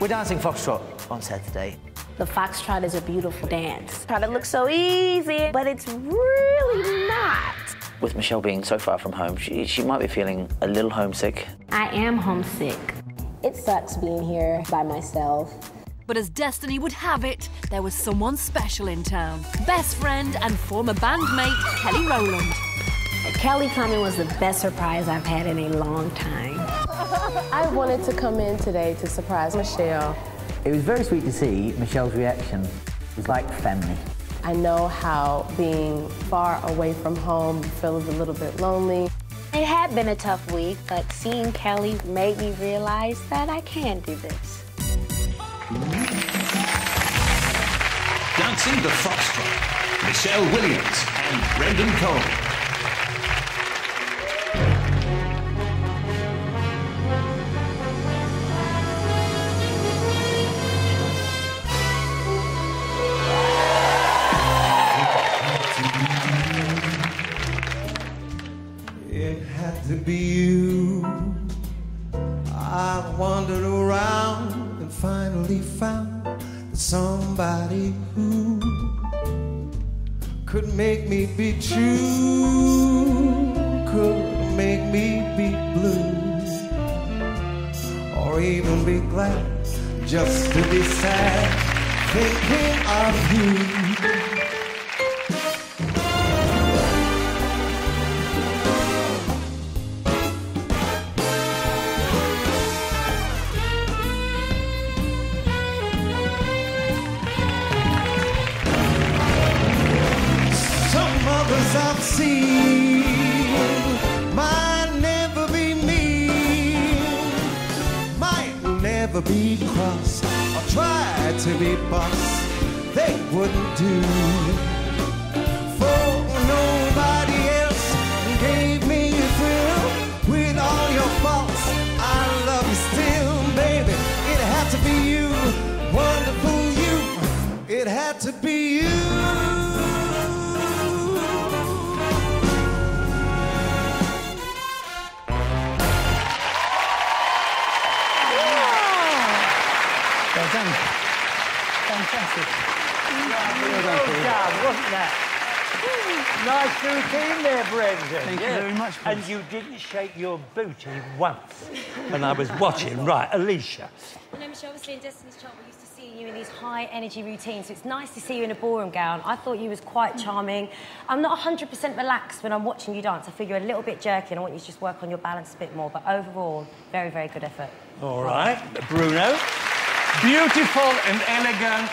We're dancing Foxtrot on Saturday. The Foxtrot is a beautiful dance. It looks so easy, but it's really not. With Michelle being so far from home, she might be feeling a little homesick. I am homesick. It sucks being here by myself. But as destiny would have it, there was someone special in town. Best friend and former bandmate, Kelly Rowland. Kelly coming was the best surprise I've had in a long time. I wanted to come in today to surprise Michelle. It was very sweet to see Michelle's reaction. It was like family. I know how being far away from home feels a little bit lonely. It had been a tough week, but seeing Kelly made me realize that I can do this. Dancing the Foxtrot, Michelle Williams and Brendan Cole. It had to be you. I wandered around and finally found somebody who could make me be true, could make me be blue, or even be glad just to be sad thinking of you. I've seen might never be me, might never be cross or try to be boss. They wouldn't do, for nobody else gave me a thrill. With all your faults, I love you still, baby. It had to be you, wonderful you. It had to be you. Fantastic. Well done, wasn't that? Nice routine there, Brendan. Thank you very much, And you didn't shake your booty once. And I was watching. Right, Alicia. You know, Michelle, obviously in Destiny's Child, we're used to seeing you in these high-energy routines, so it's nice to see you in a ballroom gown. I thought you was quite charming. I'm not 100% relaxed when I'm watching you dance. I feel you're a little bit jerky, and I want you to just work on your balance a bit more. But overall, very, very good effort. All right. Bruno? Beautiful and elegant,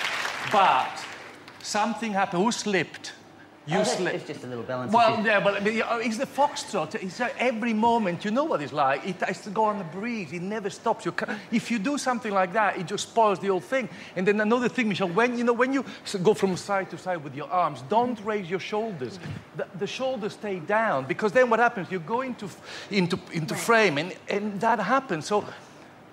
but something happened. Who slipped? You slipped. It's just a little balance. Well, yeah, but it's the foxtrot. It's every moment, you know what it's like. It has to go on the breeze. It never stops. If you do something like that, it just spoils the whole thing. And then another thing, Michelle, when you go from side to side with your arms, don't raise your shoulders. The shoulders stay down, because then what happens? You go into frame, and that happens. So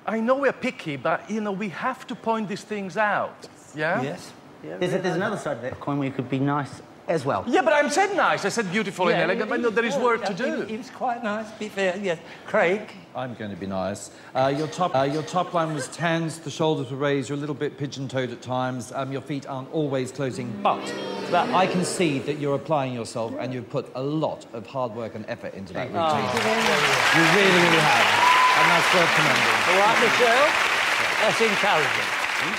I know we're picky, but we have to point these things out. Yeah. Yes. Yeah, there's another side of that coin where you could be nice as well. Yeah, but I said nice. I said beautiful and elegant, but no, there is work to do. It was quite nice, to be fair, yes. Craig? I'm going to be nice. Your top line was tense, the shoulders were raised, you're a little bit pigeon-toed at times, your feet aren't always closing, but I can see that you're applying yourself and you've put a lot of hard work and effort into that routine. Thank you very much. You really, really have. And that's worth commending. All right, Michelle? That's encouraging.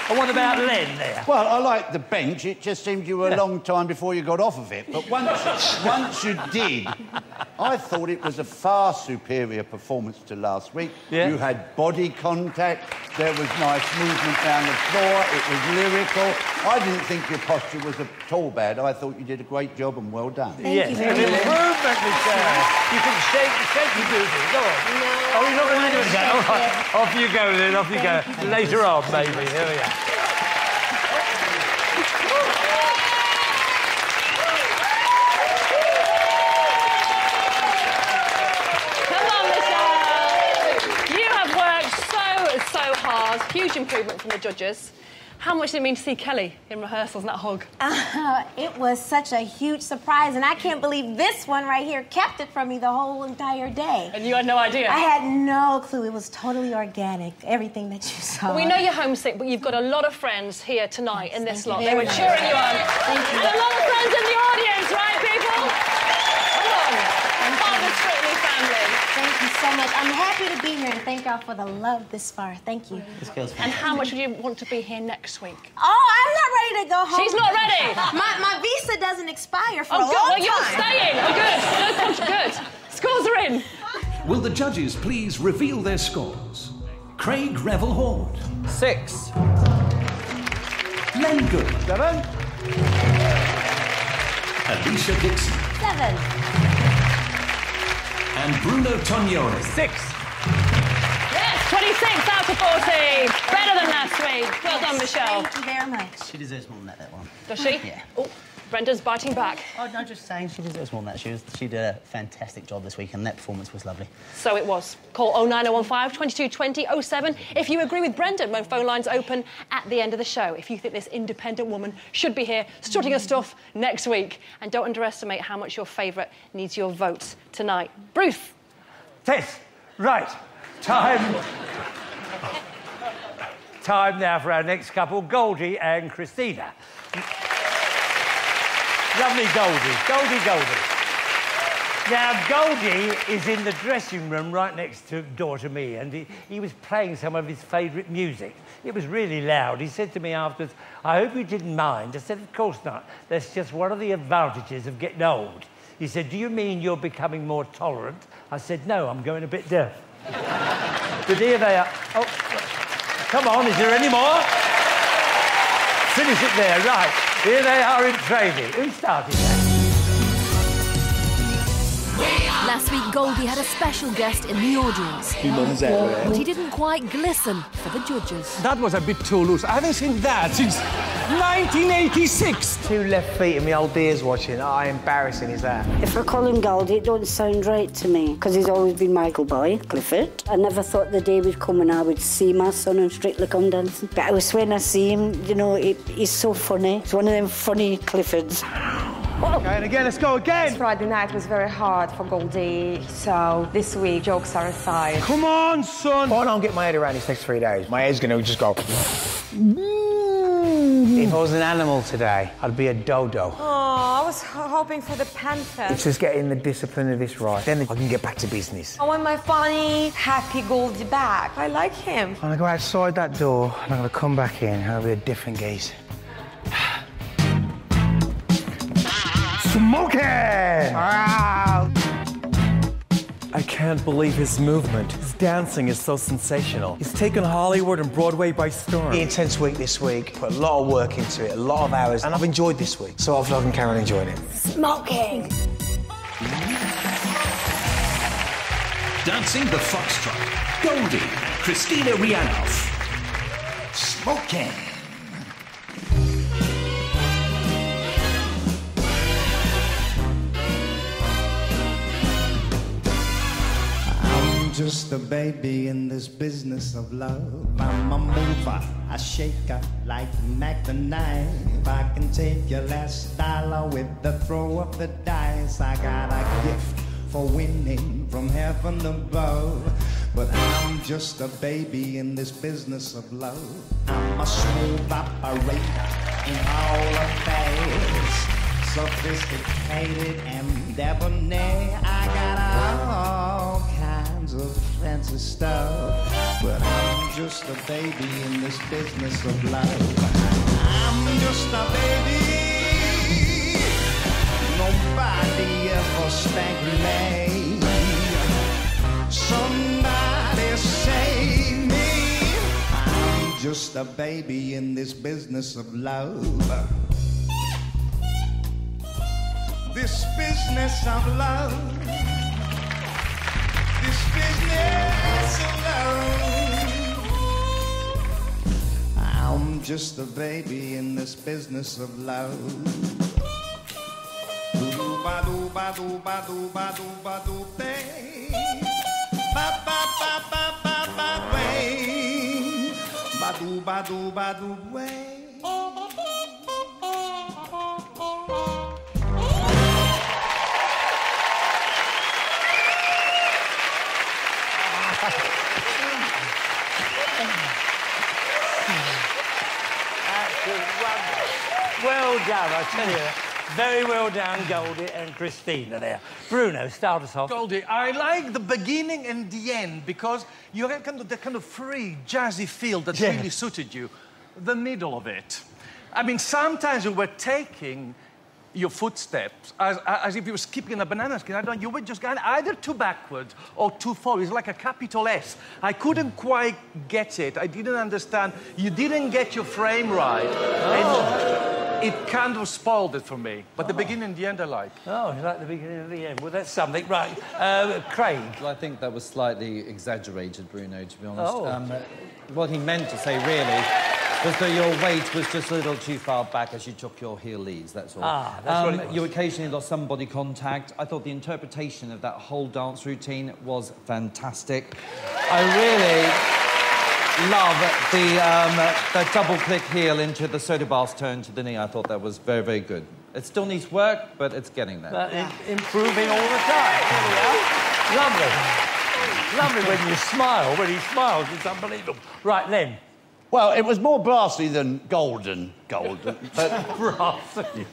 And what about Len there? Well, I like the bench. It just seemed you were a long time before you got off of it. But once you did, I thought it was a far superior performance to last week. Yeah. You had body contact. There was nice movement down the floor. It was lyrical. I didn't think your posture was at all bad. I thought you did a great job and well done. Thank you very much. Improvement, Michelle. You can shake your booty. Go on. No. Oh, you're not going to do it again? All right. Off you go, then. Off you go. Later on, maybe. Here we are. Come on, Michelle. You have worked so hard. Huge improvement from the judges. How much did it mean to see Kelly in rehearsals and that hug? It was such a huge surprise, and I can't believe this one right here kept it from me the whole entire day. And you had no idea? I had no clue. It was totally organic, everything that you saw. Well, we know you're homesick, but you've got a lot of friends here tonight in this lot. They were cheering you on. Thank you. And a lot of friends in the audience, right, people? Come on. Part of the Strictly family. Thank you so much. I'm happy to be here, and thank y'all for the love this far. Thank you. And how much would you want to be here next week? Oh, I'm not ready to go home. She's not ready. My visa doesn't expire for a good. long Well, time. you're staying. Oh, good. Good. Scores are in. Will the judges please reveal their scores? Craig Revel Horde. 6. Len Good. 7. Alicia Dixon. 7. And Bruno Tognoni. 6. Yes, 26 out of 40. Better than last week. Well done, Michelle. Thank you very much. She deserves more than that one. Does she? Yeah. Oh, Brenda's biting back. Oh, no, just saying she deserves more than that. She did a fantastic job this week, and that performance was lovely. So it was. Call 09015 2220 07 if you agree with Brenda. My phone line's open at the end of the show. If you think this independent woman should be here strutting her stuff next week. And don't underestimate how much your favourite needs your votes tonight. Bruce. Tess, right. Time now for our next couple, Goldie and Christina. Lovely Goldie. Goldie. Now, Goldie is in the dressing room right next door to me, and he was playing some of his favourite music. It was really loud. He said to me afterwards, I hope you didn't mind. I said, of course not. That's just one of the advantages of getting old. He said, do you mean you're becoming more tolerant? I said, no, I'm going a bit deaf. But here they are. Oh, come on, is there any more? Finish it there, right. Here they are in training. Who started that? Last week, Goldie had a special guest in the audience. But he didn't quite glisten for the judges. That was a bit too loose. I haven't seen that since 1986. 2 left feet and my old dears watching. How embarrassing is that? If I call him Goldie, it don't sound right to me, because he's always been Michael Boy, Clifford. I never thought the day would come when I would see my son on Strictly Come Dancing. But it was when I see him, you know, he's so funny. He's one of them funny Cliffords. Okay, and again, let's go again. Friday night was very hard for Goldie, so this week, jokes are aside. Come on, son. If I don't get my head around these next 3 days, my head's going to just go... If I was an animal today, I'd be a dodo. Oh, I was hoping for the panther. It's just getting the discipline of this right. Then I can get back to business. I want my funny, happy Goldie back. I like him. I'm going to go outside that door, and I'm going to come back in, and I'll be a different geese. Smoking! Wow. Okay. can't believe his movement. His dancing is so sensational. He's taken Hollywood and Broadway by storm. Intense week this week. Put a lot of work into it, a lot of hours, and I've enjoyed this week. So I feel I can carry on enjoying it. Smoking. Dancing the Foxtrot, Goldie and Christina Rianoff. Smoking. I'm just a baby in this business of love. I'm a mover, a shaker like Mac the Knife. I can take your last dollar with the throw of the dice. I got a gift for winning from heaven above. But I'm just a baby in this business of love. I'm a smooth operator in all affairs. Sophisticated and debonair. I got all kinds of fancy stuff. But I'm just a baby in this business of love. I'm just a baby. Nobody ever spanked me. Somebody save me. I'm just a baby in this business of love. This business of love. This business of love. I'm just a baby in this business of love. Ba do ba do ba do ba do ba do bang. Ba ba ba ba ba ba bang. Ba do ba do ba do bang. Well done, I tell you. Very well done, Goldie and Christina there. Bruno, start us off. Goldie, I like the beginning and the end because you have the kind of free, jazzy feel that really suited you. The middle of it. I mean, sometimes you were taking your footsteps as if you were skipping a banana skin. I don't know, you were just going either too backward or too forward. It's like a capital S. I couldn't quite get it. I didn't understand. You didn't get your frame right. And it kind of spoiled it for me. But the beginning and the end I like. Oh, you like the beginning and the end. Well, that's something. Right, Craig. Well, I think that was slightly exaggerated, Bruno, to be honest. Oh. What he meant to say, really, was that your weight was just a little too far back as you took your heel leads, that's all. Ah, that's what it was. You occasionally lost some body contact. I thought the interpretation of that whole dance routine was fantastic. I really love the double-click heel into the soda bath turn to the knee. I thought that was very, very good. It still needs work, but it's getting there. Improving all the time. There we are. Lovely. Lovely when you smile. When he smiles, it's unbelievable. Right, Len. Well, it was more brassy than golden. But brassy.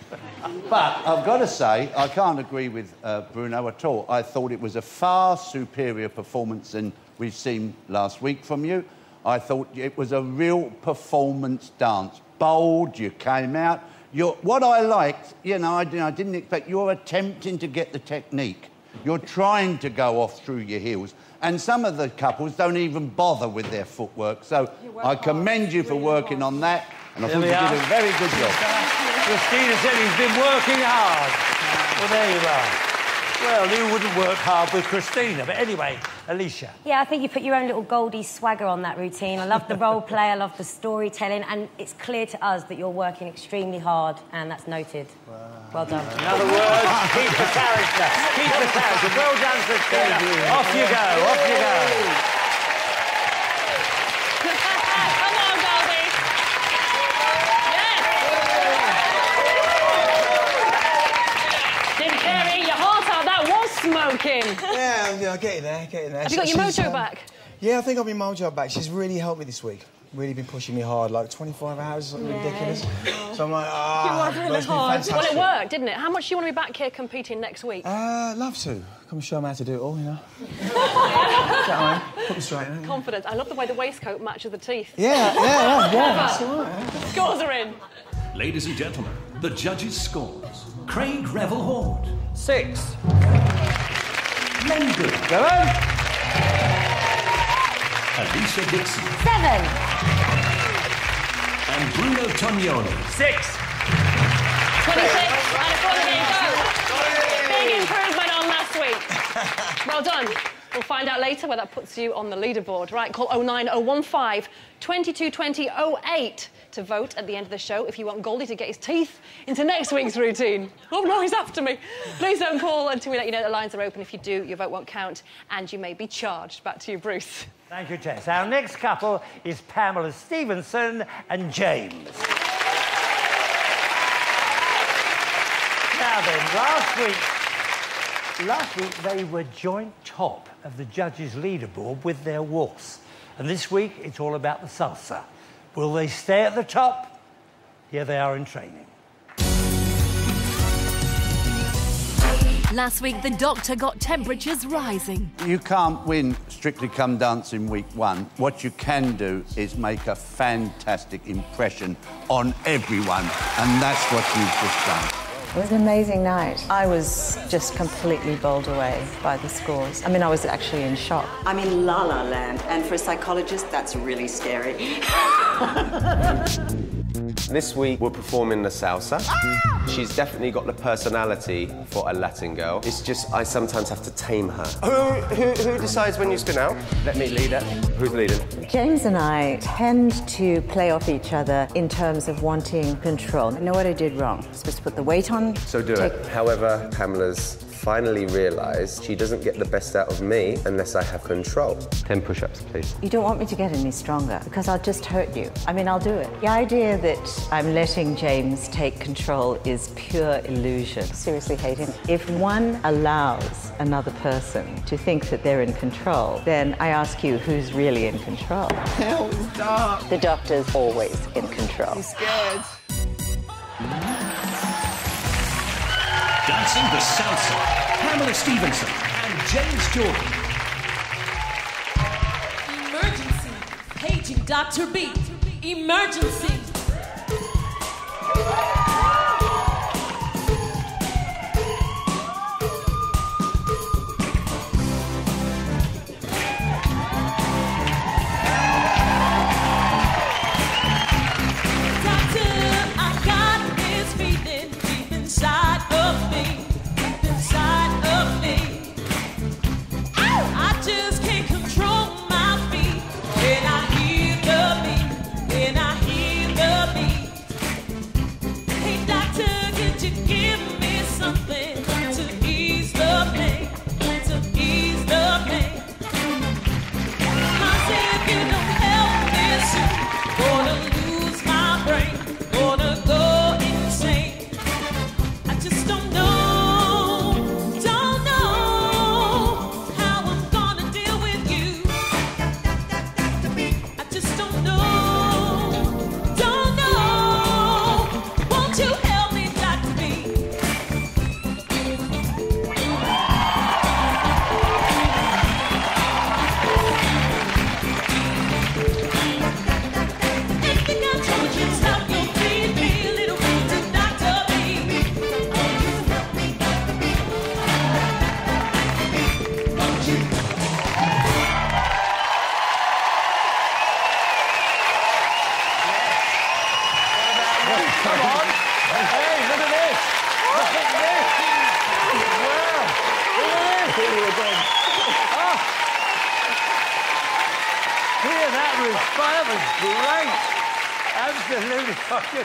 But I've got to say, I can't agree with Bruno at all. I thought it was a far superior performance than we've seen last week from you. I thought it was a real performance dance. Bold, you came out. What I liked, you know, I didn't expect, you're attempting to get the technique. You're trying to go off through your heels. And some of the couples don't even bother with their footwork. So I commend you for working on that. And I thought you did a very good job. Christina said he's been working hard. Well, there you are. Well, you wouldn't work hard with Christina. But anyway, Alicia. Yeah, I think you put your own little Goldie swagger on that routine. I love the role play, I love the storytelling, and it's clear to us that you're working extremely hard, and that's noted. Wow. Well done. In other words, keep the character. Keep the character. Well done, Christina. Off you go, off you go. Come on, Goldie. Yes. Didn't care, eat your heart out. That was smoking. Yeah, getting there, getting there. Have you got your mojo back? Yeah, I think I've been mojo back. She's really helped me this week. Really been pushing me hard, like 25 hours, something ridiculous. So I'm like, You worked really hard. Well, it worked, didn't it? How much do you want to be back here competing next week? Love to. Come and show them how to do it all, you know. Put me straight in. Confidence. I love the way the waistcoat matches the teeth. Yeah. That's all right. Scores are in. Ladies and gentlemen, the judges' scores. Craig Revel Horde. 6. Len Good. 7. Alicia Dixon. 7. And Bruno Tognoni. 6. 26. And a corner game. Go. Big improvement on last week. Well done. We'll find out later where that puts you on the leaderboard. Right, call 09015 2220 08 to vote at the end of the show if you want Goldie to get his teeth into next week's routine. Oh no, he's after me. Please don't call until we let you know the lines are open. If you do, your vote won't count and you may be charged. Back to you, Bruce. Thank you, Tess. Our next couple is Pamela Stephenson and James. Now then, last week they were joint top of the judges' leaderboard with their waltz. And this week it's all about the salsa. Will they stay at the top? Here they are in training. Last week, the doctor got temperatures rising. You can't win Strictly Come Dancing week 1. What you can do is make a fantastic impression on everyone, and that's what you've just done. It was an amazing night. I was just completely bowled away by the scores. I mean, I was actually in shock. I'm in La La Land, and for a psychologist, that's really scary. This week, we're performing the salsa. She's definitely got the personality for a Latin girl. It's just, I sometimes have to tame her. Who decides when you spin out? Let me lead it. Who's leading? James and I tend to play off each other in terms of wanting control. I know what I did wrong. I'm supposed to put the weight on. So do it. However, Pamela's finally realised she doesn't get the best out of me unless I have control. 10 push-ups, please. You don't want me to get any stronger because I'll just hurt you. I mean, I'll do it. The idea that I'm letting James take control is pure illusion. Seriously hate him. If one allows another person to think that they're in control, then I ask you, who's really in control? Hell, stop. The doctor's always in control. I'm scared. Dancing the Salsa, Pamela Stephenson and James Jordan. Emergency, paging Dr. B. Emergency.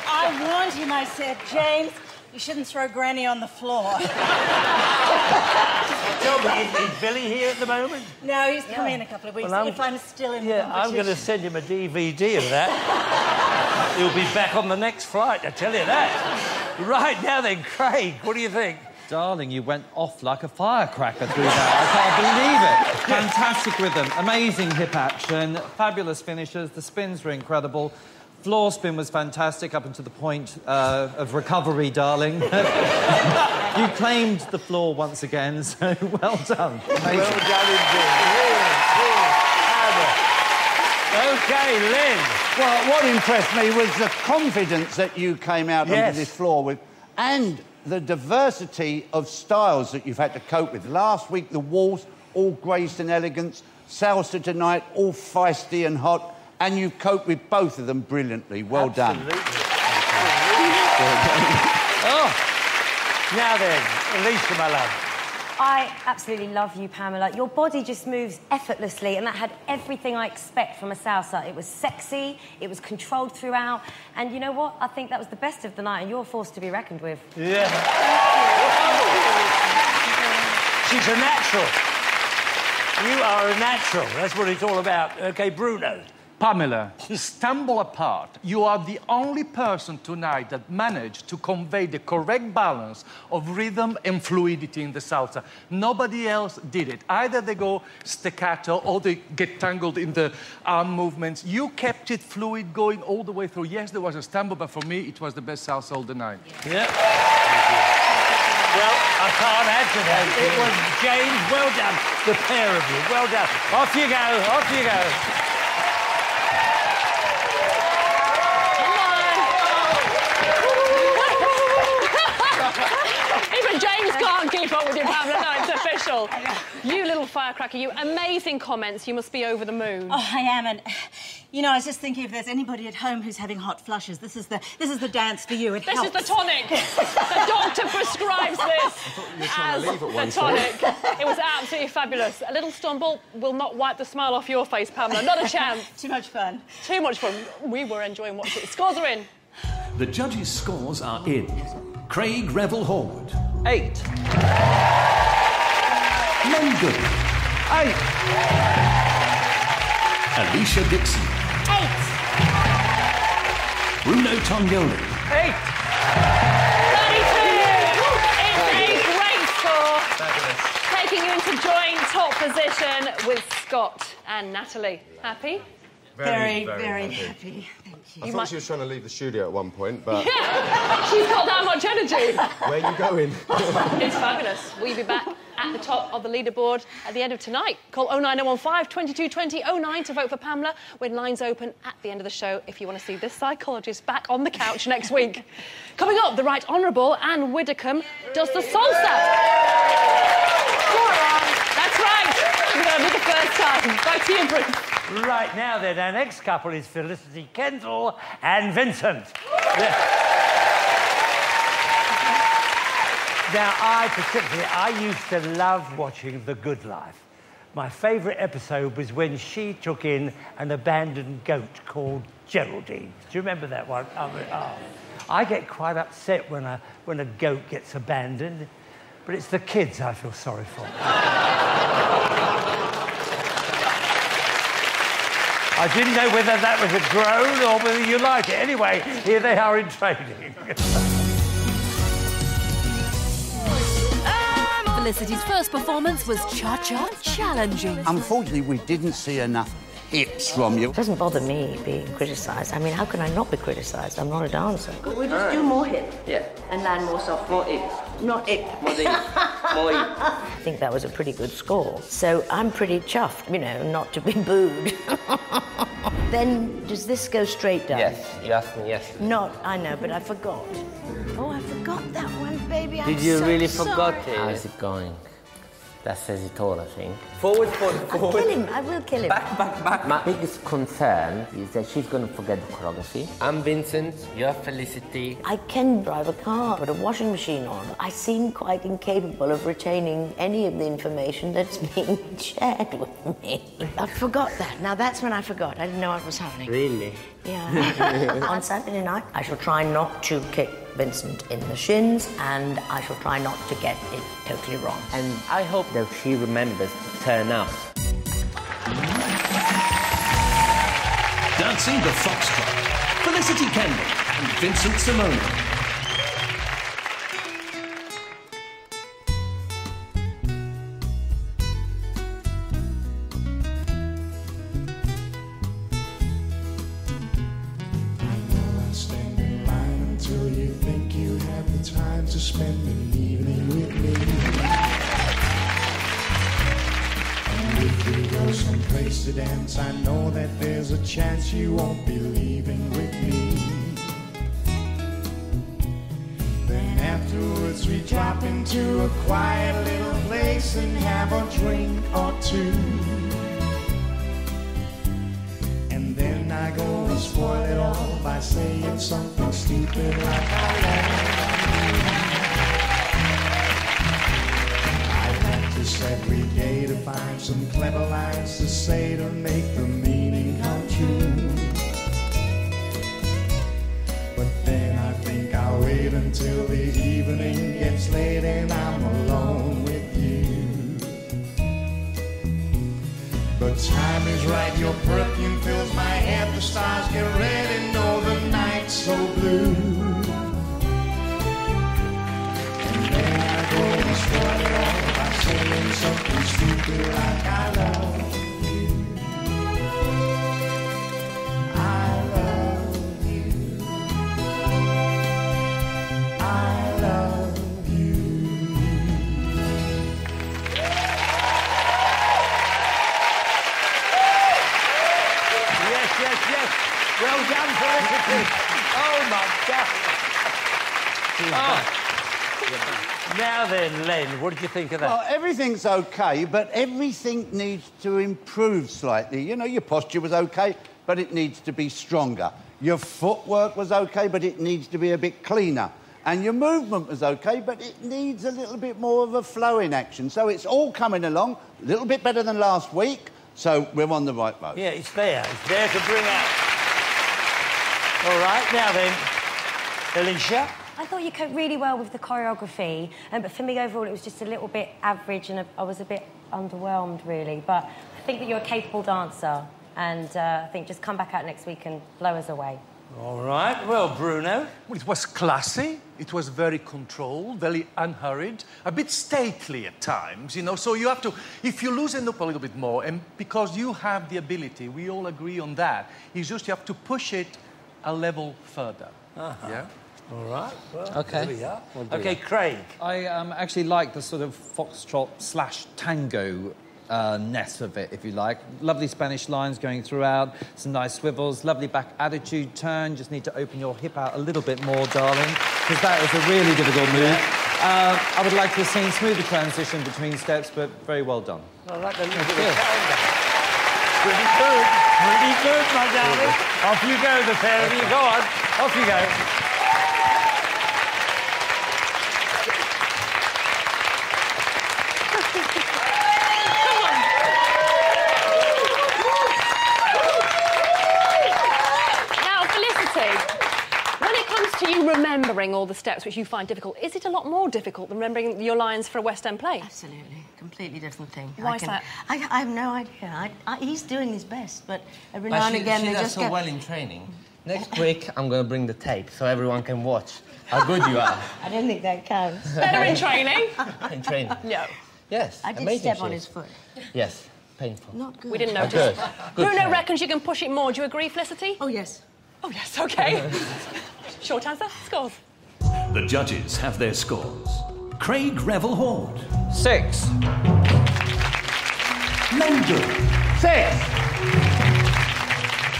I warned him, I said, James, you shouldn't throw Granny on the floor. Tell me, is Billy here at the moment? No, he's coming in a couple of weeks, well, if I'm still in the competition. I'm going to send him a DVD of that. He'll be back on the next flight, I tell you that. Right, now then, Craig, what do you think? Darling, you went off like a firecracker through that. I can't believe it. Fantastic rhythm, amazing hip action, fabulous finishes, the spins were incredible. Floor spin was fantastic up until the point of recovery, darling. You claimed the floor once again, so well done. Amazing. Well done indeed. OK, Lynn. Well, what impressed me was the confidence that you came out onto this floor with. and the diversity of styles that you've had to cope with. Last week, the waltz, all grace and elegance. Salsa tonight, all feisty and hot. And you've coped with both of them brilliantly. Well done. Oh, now then, Alicia, my love. I absolutely love you, Pamela. Your body just moves effortlessly, and that had everything I expect from a salsa. It was sexy, it was controlled throughout, and you know what? I think that was the best of the night, and you're a force to be reckoned with. Yeah. She's a natural. You are a natural. That's what it's all about. OK, Bruno. Pamela, stumble apart. You are the only person tonight that managed to convey the correct balance of rhythm and fluidity in the salsa. Nobody else did it. Either they go staccato or they get tangled in the arm movements. You kept it fluid going all the way through. Yes, there was a stumble, but for me, it was the best salsa all the night. Yeah. Well, I can't add to that. It was James. Well done. The pair of you. Well done. Off you go. Off you go. Even James can't keep up with you, Pamela. No, it's official. You little firecracker, you amazing comments. You must be over the moon. Oh, I am, and you know, I was just thinking if there's anybody at home who's having hot flushes, this is the dance for you. It helps. This is the tonic. The doctor prescribes this as the tonic. It was absolutely fabulous. A little stumble will not wipe the smile off your face, Pamela. Not a chance. Too much fun. Too much fun. We were enjoying watching it. Scores are in. The judges' scores are in. Craig Revel-Horwood. 8. Len Goodman. 8. Alicia Dixon. 8. Bruno Tonioli. 8. 32! It's a great score. Fabulous. Taking you into joint top position with Scott and Natalie. Happy? Very happy. Thank you. I thought she was trying to leave the studio at one point, but... Yeah, she's got that much energy. Where are you going? It's fabulous. We'll be back at the top of the leaderboard at the end of tonight. Call 09015 2220 09 to vote for Pamela when lines open at the end of the show if you want to see this psychologist back on the couch next week. Coming up, the Right Honourable Anne Widdecombe does the salsa. That's right. We're going to do the first time. Back to you, Bruce. Right, now then, our next couple is Felicity Kendall and Vincent. Now, I used to love watching The Good Life. My favourite episode was when she took in an abandoned goat called Geraldine. Do you remember that one? I get quite upset when a goat gets abandoned, but it's the kids I feel sorry for. I didn't know whether that was a groan or whether you like it. Anyway, here they are in training. Felicity's first performance was cha-cha challenging. Unfortunately, we didn't see enough hips from you. It doesn't bother me being criticised. I mean, how can I not be criticised? I'm not a dancer. Could we just do more hip? Yeah. And land more soft? More hip. Not hip. More hip. More hip. I think that was a pretty good score. So I'm pretty chuffed, you know, not to be booed. Then, does this go straight down? Yes, you asked me, yes. Not, I know, but I forgot. Oh, I forgot that one, baby. Did you really forgot sorry. it? How's it going? That says it all, I think. Forward. I'll kill him. I will kill him. Back. My biggest concern is that she's going to forget the choreography. I'm Vincent, you're Felicity. I can drive a car, put a washing machine on. I seem quite incapable of retaining any of the information that's being shared with me. I forgot that. Now, that's when I forgot. I didn't know what was happening. Really? Yeah. On Saturday night, I shall try not to kick Vincent in the shins, and I shall try not to get it totally wrong. And I hope that she remembers to turn up. Dancing the Foxtrot. Felicity Kendall and Vincent Simone. To spend an evening with me. And if we go someplace to dance, I know that there's a chance you won't be leaving with me. Then afterwards we drop into a quiet little place and have a drink or two. And then I go and spoil it all by saying something stupid like I love you. I practice every day to find some clever lines to say to make the meaning come true. But then I think I'll wait until the evening gets late and I'm alone with you. But time is right, your perfume fills my head, the stars get red and know the night's so blue. And then I go and spoil it all by saying something stupid like I love you. I love you. I love you. Yes. Well done, Felicity. Oh, my God. Now then, Len, what did you think of that? Well, everything's OK, but everything needs to improve slightly. You know, your posture was OK, but it needs to be stronger. Your footwork was OK, but it needs to be a bit cleaner. And your movement was OK, but it needs a little bit more of a flow in action. So it's all coming along, a little bit better than last week, so we're on the right road. Yeah, it's there. It's there to bring out. All right, now then, Alicia? I thought you coped really well with the choreography, but for me, overall, it was just a little bit average and I was a bit underwhelmed, really. But I think that you're a capable dancer, and I think just come back out next week and blow us away. All right, well, Bruno? Well, it was classy, it was very controlled, very unhurried, a bit stately at times, you know, so you have to, if you loosen up a little bit more, and because you have the ability, we all agree on that, it's just you have to push it a level further. Yeah? All right, well, Okay. there we are. We'll do OK, that. Craig? I actually like the sort of foxtrot/tango ness of it, if you like. Lovely Spanish lines going throughout, some nice swivels, lovely back attitude turn. Just need to open your hip out a little bit more, darling, because that was a really difficult move. I would like to have seen smoother transition between steps, but very well done. I like the look of the calendar. Pretty good. Pretty good, my darling. Off you go, the pair of you. Go on. Off you go. Now, Felicity, when it comes to you remembering all the steps which you find difficult, is it a lot more difficult than remembering your lines for a West End play? Absolutely. Completely different thing. Why is that? I have no idea. He's doing his best, but every now But and again she they does just so get... well in training. Next week, I'm going to bring the tape so everyone can watch how good you are. I don't think that counts. Better in training? In training. No. Yes, I did amazing step on she his is. foot. Yes, painful. Not good. We didn't Oh, notice. good. Good Bruno try. reckons you can push it more. Do you agree, Felicity? Oh, yes. Oh, yes, OK. Short answer, scores. The judges have their scores. Craig Revel Horde. 6. London. 6.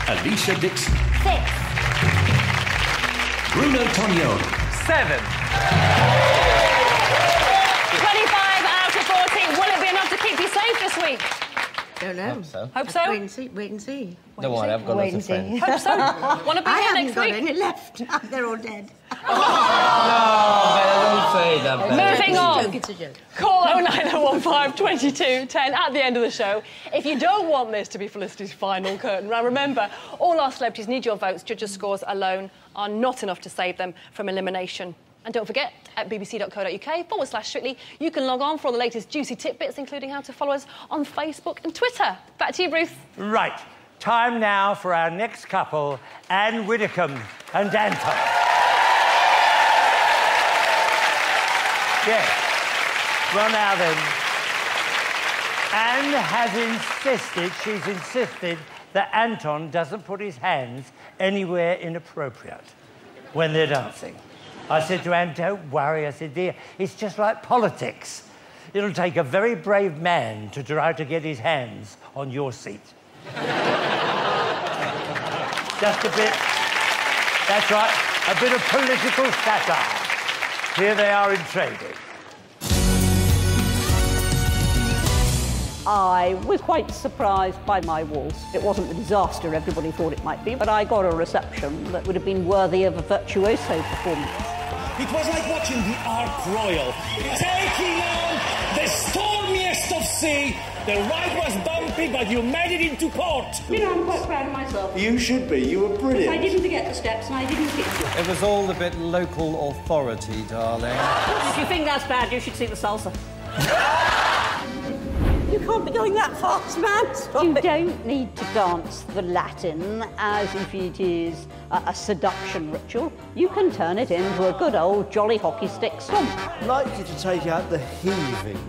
Alicia Dixon. 6. Bruno Tonioli. 7. 25 out of 40. Will it be enough to keep you safe this week? Don't know. Hope so. Hope so? Wait and see. Wait and see. Don't worry, I've got Wait lots and of see. friends. Hope so. Want to be I here haven't next got week? any left. They're all dead. Don't say that. Moving on. It's a joke. Call 0915 22 10 at the end of the show. If you don't want this to be Felicity's final curtain round, remember, all our celebrities need your votes. Judges' scores alone are not enough to save them from elimination. And don't forget, at bbc.co.uk/Strictly, you can log on for all the latest juicy tidbits, including how to follow us on Facebook and Twitter. Back to you, Ruth. Right. Time now for our next couple, Anne Widdecombe and Anton. Yes. Well, now then. Anne has she's insisted that Anton doesn't put his hands anywhere inappropriate when they're dancing. I said to Anne, don't worry. I said, dear, it's just like politics. It'll take a very brave man to try to get his hands on your seat. Just a bit, that's right, a bit of political satire. Here they are in training. I was quite surprised by my waltz. It wasn't the disaster everybody thought it might be, but I got a reception that would have been worthy of a virtuoso performance. It was like watching the Ark Royal, taking on the stormiest of sea. The ride was bumpy, but you made it into port. You know, I'm quite proud of myself. You should be. You were brilliant. I didn't forget the steps and I didn't hit you. It was all a bit local authority, darling. If you think that's bad, you should see the salsa. You can't be going that fast, man. Stop you don't need to dance the Latin as if it is a seduction ritual. You can turn it into a good old jolly hockey stick stomp. I'd like you to take out the heaving,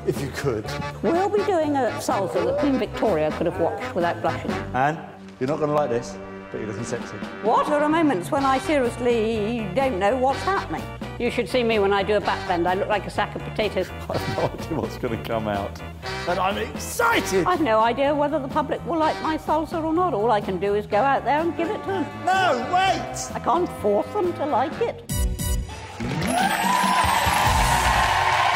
if you could. We'll be doing a salsa that Queen Victoria could have watched without blushing. Anne, you're not going to like this, but you're looking sexy. What? There are moments when I seriously don't know what's happening. You should see me when I do a back bend. I look like a sack of potatoes. I've no idea what's going to come out. And I'm excited! I've no idea whether the public will like my salsa or not. All I can do is go out there and give it to them. No, wait! I can't force them to like it.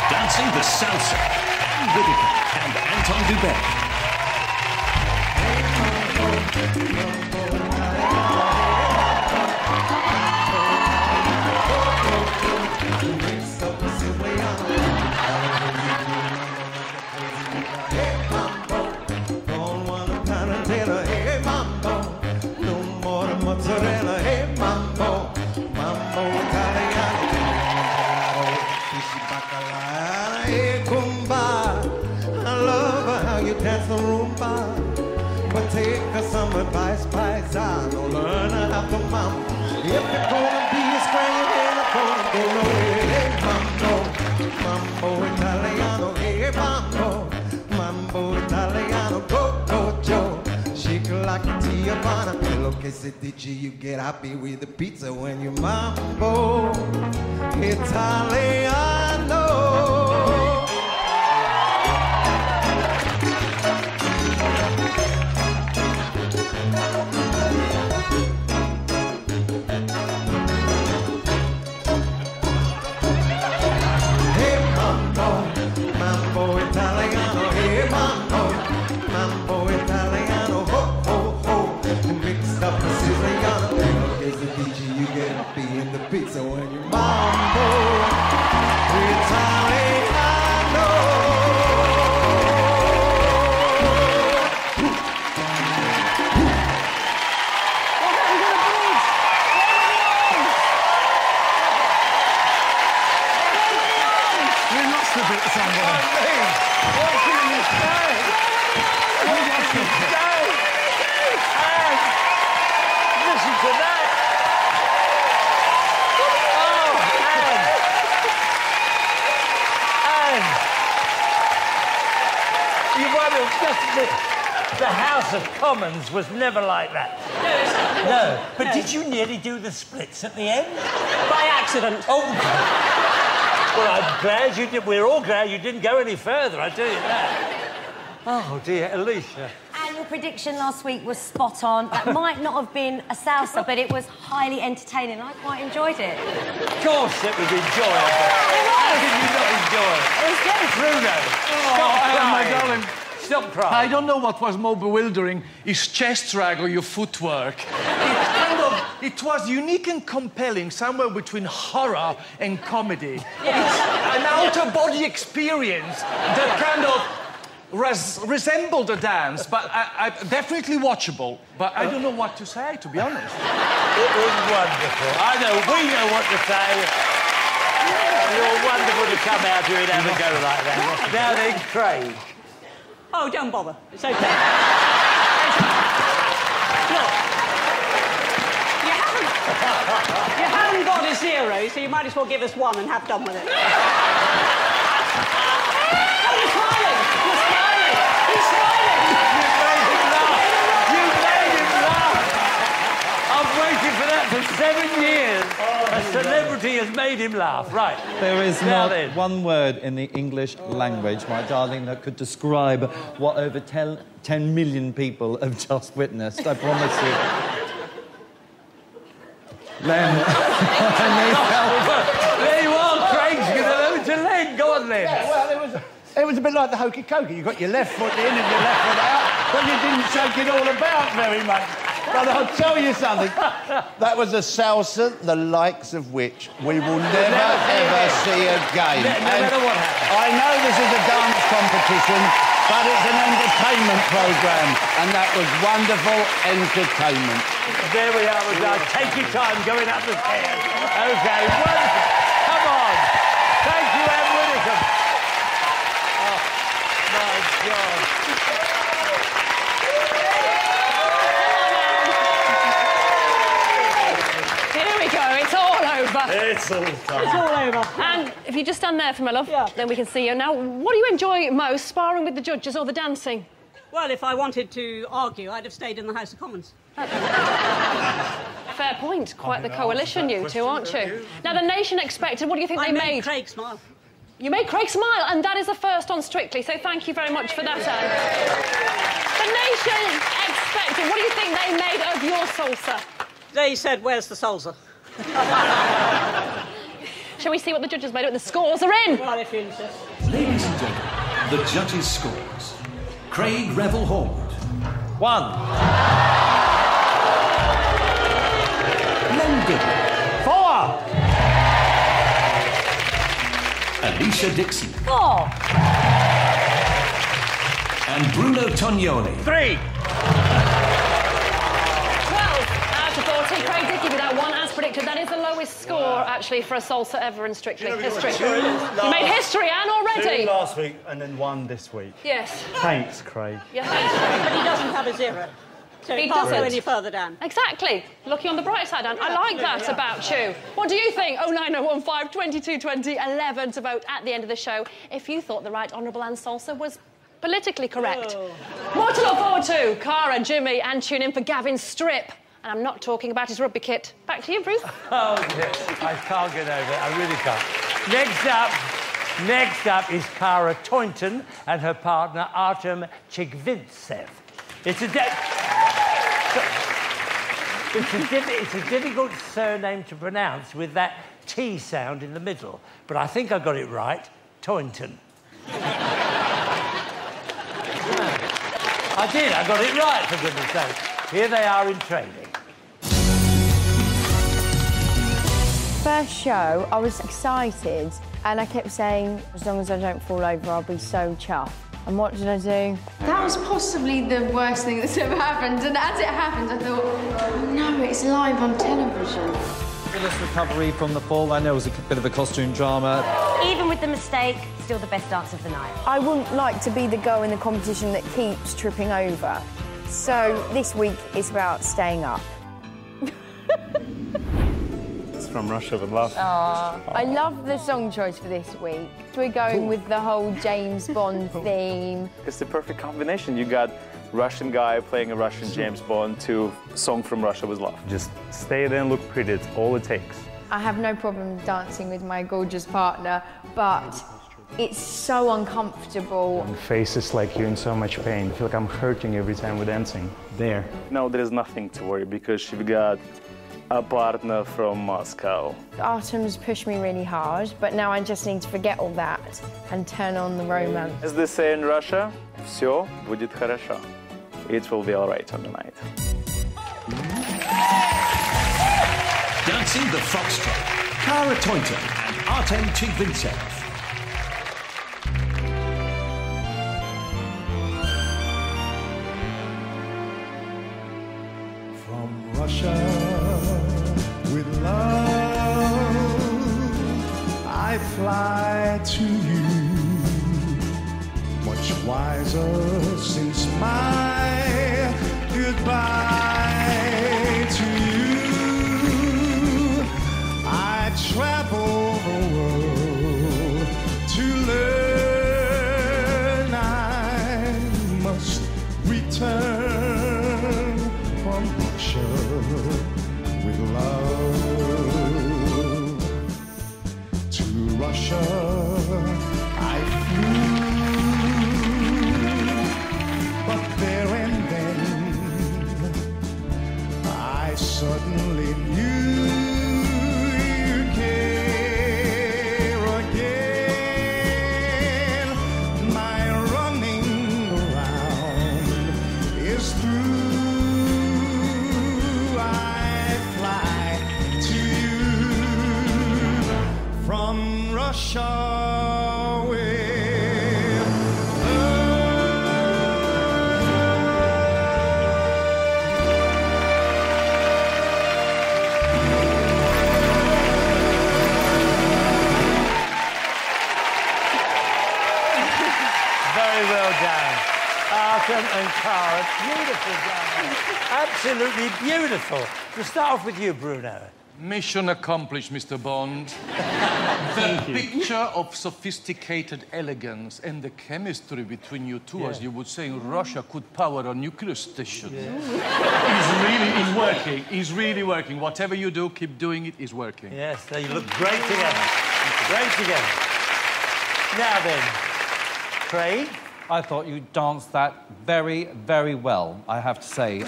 Dancing the Salsa, Anne Whitaker and Anton Dubé. Mozzarella, hey mambo, mambo italiano, fishy bacalao, hey kumba. I love how you dance the rumba, but take some advice, paisano, learn how to mambo. If you're gonna be a scram, you're gonna go nowhere. Hey mambo, mambo italiano, hey mambo, mambo italiano, go go Joe. Shake like a Tijuana, lo que se dice, you get happy with the pizza when you mambo Italiano. Hey mambo, mambo Italiano, hey mambo, mambo Italiano. Mixed up the Siciliano, is the DJ you get happy in the pizza when you mambo Italiano. We lost a bit somewhere. What's in this day? What's in this day? Listen to that! Oh, Anne! You might have just... The House of Commons was never like that. No, but did you nearly do the splits at the end? By accident. Oh! Well, I'm glad you did. We're all glad you didn't go any further, I tell you that. Oh, dear, Alicia. And your prediction last week was spot on. That might not have been a salsa, but it was highly entertaining. I quite enjoyed it. Of course it was enjoyable. How did you not enjoy it? It was good. Bruno, stop my crying. darling. Stop crying. I don't know what was more bewildering, his chest drag or your footwork. It was unique and compelling, somewhere between horror and comedy. Yes. An out-of-body experience that kind of resembled a dance, but definitely watchable. But I don't know what to say, to be honest. It was wonderful. I know, we know what to say. You're wonderful to come out here and have a go like that. Now then, Craig. Oh, don't bother. It's okay. Look, you haven't got a zero, so you might as well give us one and have done with it. Oh, you're smiling! You're smiling! He's smiling! You made him laugh! I've waited for that for 7 years. A celebrity has made him laugh. Right. There is now not then. one word in the English language, my darling, that could describe what over 10 million people have just witnessed. I promise you. Len. There you are. was a bit like the hokey cokey. You got your left foot in and your left foot out, but you didn't shake it all about very much. But I'll tell you something. That was a salsa, the likes of which we will never ever see again. No matter what happens. I know this is a dance competition, but it's an entertainment programme, and that was wonderful entertainment. There we are, Madonna. Take your time going up the stairs. OK, wonderful. Come on. Thank you, Anne Widdecombe. Oh, my God. Here we go, it's all over. It's all done. It's all over. And if you just stand there for my love, then we can see you. Now, what do you enjoy most, sparring with the judges or the dancing? Well, if I wanted to argue, I'd have stayed in the House of Commons. Fair point. Quite the coalition, you two, aren't you? Now, the nation expected. What do you think they made? I made Craig smile. You made Craig smile, and that is a first on Strictly, so thank you very much for that, Anne. The nation expected. What do you think they made of your salsa? They said, where's the salsa? Shall we see what the judges made of it? The scores are in. Well, if you insist. Ladies and gentlemen, the judges' scores. Craig Revel Horwood. 1. Len Goodman. 4. Alicia Dixon. 4. And Bruno Tognoli. 3. 12 out of 40. Craig did give you that one, as predicted. That is the lowest score, actually, for a salsa ever in Strictly. History. You made history, Anne, already. 2 last week and then 1 this week. Yes. Thanks, Craig. Yeah, thanks, Craig. But he doesn't have a 0. So he can't go any further down. Exactly. Looking on the bright side, Anne. I like that about you. What do you think? 09015 2220 11 to vote at the end of the show if you thought the Right Honourable Anne Salsa was politically correct. More to look forward to. Cara, Jimmy, and tune in for Gavin's strip. And I'm not talking about his rugby kit. Back to you, Bruce. Oh, yes. I can't get over it. I really can't. Next up is Cara Toynton and her partner, Artem Chigvintsev. It's a difficult surname to pronounce with that T sound in the middle, but I think I got it right. Toynton. I did. I got it right, for goodness sake. Here they are in training. First show, I was excited, and I kept saying, as long as I don't fall over, I'll be so chuffed. And what did I do? That was possibly the worst thing that's ever happened. And as it happened, I thought, oh, no, it's live on television. Fabulous recovery from the fall. I know it was a bit of a costume drama. Even with the mistake, still the best dance of the night. I wouldn't like to be the girl in the competition that keeps tripping over. So this week is about staying up. From Russia with Love. I love the song choice for this week. We're going with the whole James Bond theme. It's the perfect combination. You got Russian guy playing a Russian James Bond to Song from Russia with Love. Just stay there and look pretty. It's all it takes. I have no problem dancing with my gorgeous partner, but it's so uncomfortable. My face is like you're in so much pain. I feel like I'm hurting every time we're dancing. There. No, there is nothing to worry because she got a partner from Moscow. Artem's pushed me really hard, but now I just need to forget all that and turn on the romance. As they say in Russia, всё будет хорошо. It will be all right on the night. Dancing the Foxtrot, Cara Toynton and Artem Chigvintsev. From Russia with love, I fly to you, much wiser since my goodbye to you. I travel the world to learn. I must return from Russia with love. To Russia I flew, but there and then I suddenly knew you care again. My Russia with Very well done. Artem and Cara, beautiful done. Absolutely beautiful. To start off with you, Bruno. Mission accomplished, Mr. Bond. The picture of sophisticated elegance and the chemistry between you two, as you would say in Russia, could power a nuclear station. It's working. It's really working. Whatever you do, keep doing it. It's working. Yes, they look great together. Great together. Now then, Craig? I thought you danced that very, very well, I have to say.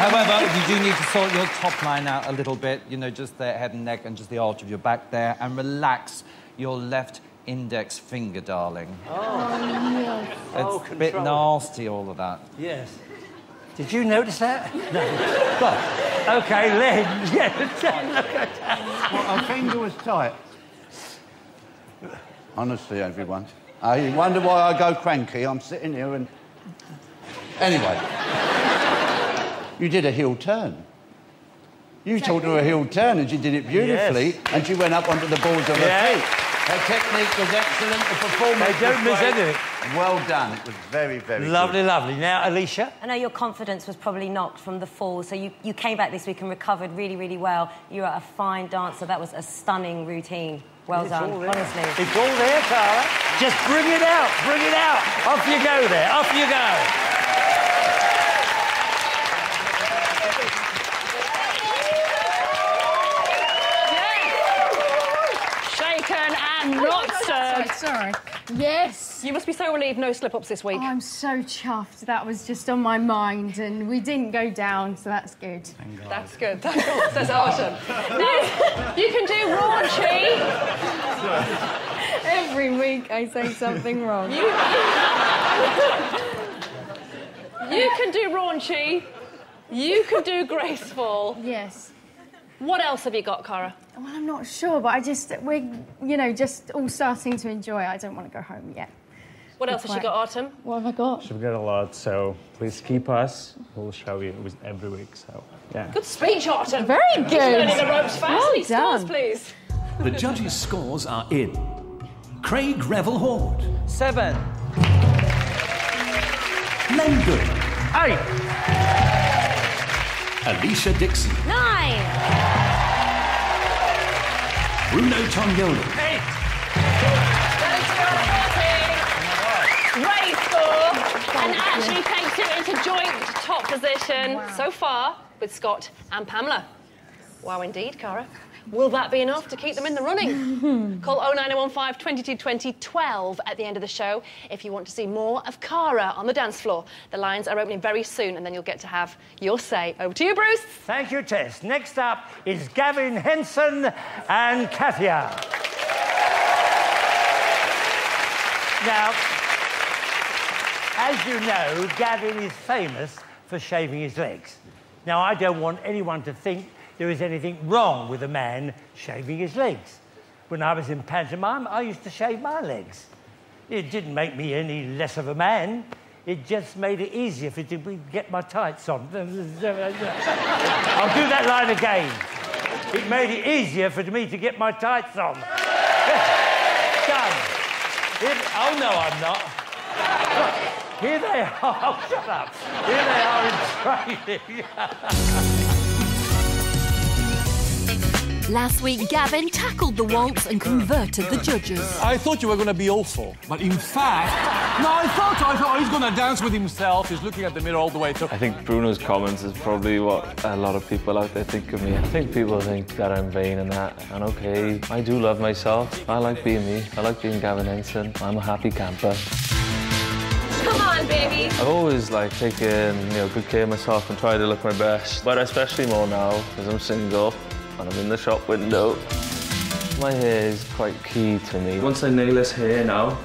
However, you do need to sort your top line out a little bit, you know, just the head and neck and just the arch of your back there, and relax your left index finger, darling. Oh, yes. It's a bit nasty, all of that. Yes. Did you notice that? No. Well, OK, Len. Well, our finger was tight. Honestly, everyone. I wonder why I go cranky. I'm sitting here and... Anyway. You did a heel turn. You taught her a heel turn and she did it beautifully. Yes. And she went up onto the balls of her feet. Her technique was excellent. The performance They don't was miss great. anything. Well done. It was very, very Lovely, good. lovely. Now, Alicia? I know your confidence was probably knocked from the fall, so you came back this week and recovered really, really well. You're a fine dancer. That was a stunning routine. Well done, honestly. It's all there, Cara. Just bring it out, bring it out. Off you go there, off you go. Shaken and not stirred. Sorry. Yes. You must be so relieved no slip-ups this week. Oh, I'm so chuffed. That was just on my mind, and we didn't go down, so that's good. That's good. Thank God, says Artem. You can do raunchy. Every week I say something wrong. You can do raunchy. You can do graceful. Yes. What else have you got, Cara? Well, I'm not sure, but we're, you know, just all starting to enjoy it. I don't want to go home yet. What else has she got, Artem? What have I got? We've got a lot, so please keep us. We'll show you every week, so, yeah. Good speech, Artem. Very good. He's learning the ropes fast. Well These scores, done. please. The judges' scores are in. Craig Revel-Horde. 7. Len Good. 8. Alicia Dixon. 9. Bruno Toniolo. 8. Great score. And actually takes you into joint top position so far with Scott and Pamela. Wow, indeed, Cara. Will that be enough to keep them in the running? Call 09015 2220 12 at the end of the show if you want to see more of Cara on the dance floor. The lines are opening very soon, and then you'll get to have your say. Over to you, Bruce. Thank you, Tess. Next up is Gavin Henson and Katia. Now, as you know, Gavin is famous for shaving his legs. Now, I don't want anyone to think there is anything wrong with a man shaving his legs. When I was in pantomime, I used to shave my legs. It didn't make me any less of a man. It just made it easier for me to get my tights on. I'll do that line again. It made it easier for me to get my tights on. Done. Oh, no, I'm not. Look, here they are. Oh, shut up. Here they are in training. Last week, Gavin tackled the waltz and converted the judges. I thought you were going to be awful, but in fact... No, I thought he's going to dance with himself. He's looking at the mirror all the way through. I think Bruno's comments is probably what a lot of people out there think of me. I think people think that I'm vain and that, and okay, I do love myself. I like being me. I like being Gavin Henson. I'm a happy camper. Come on, baby. I've always taken good care of myself and tried to look my best, but especially more now because I'm single and I'm in the shop window. My hair is quite key to me. Once I nail this hair now,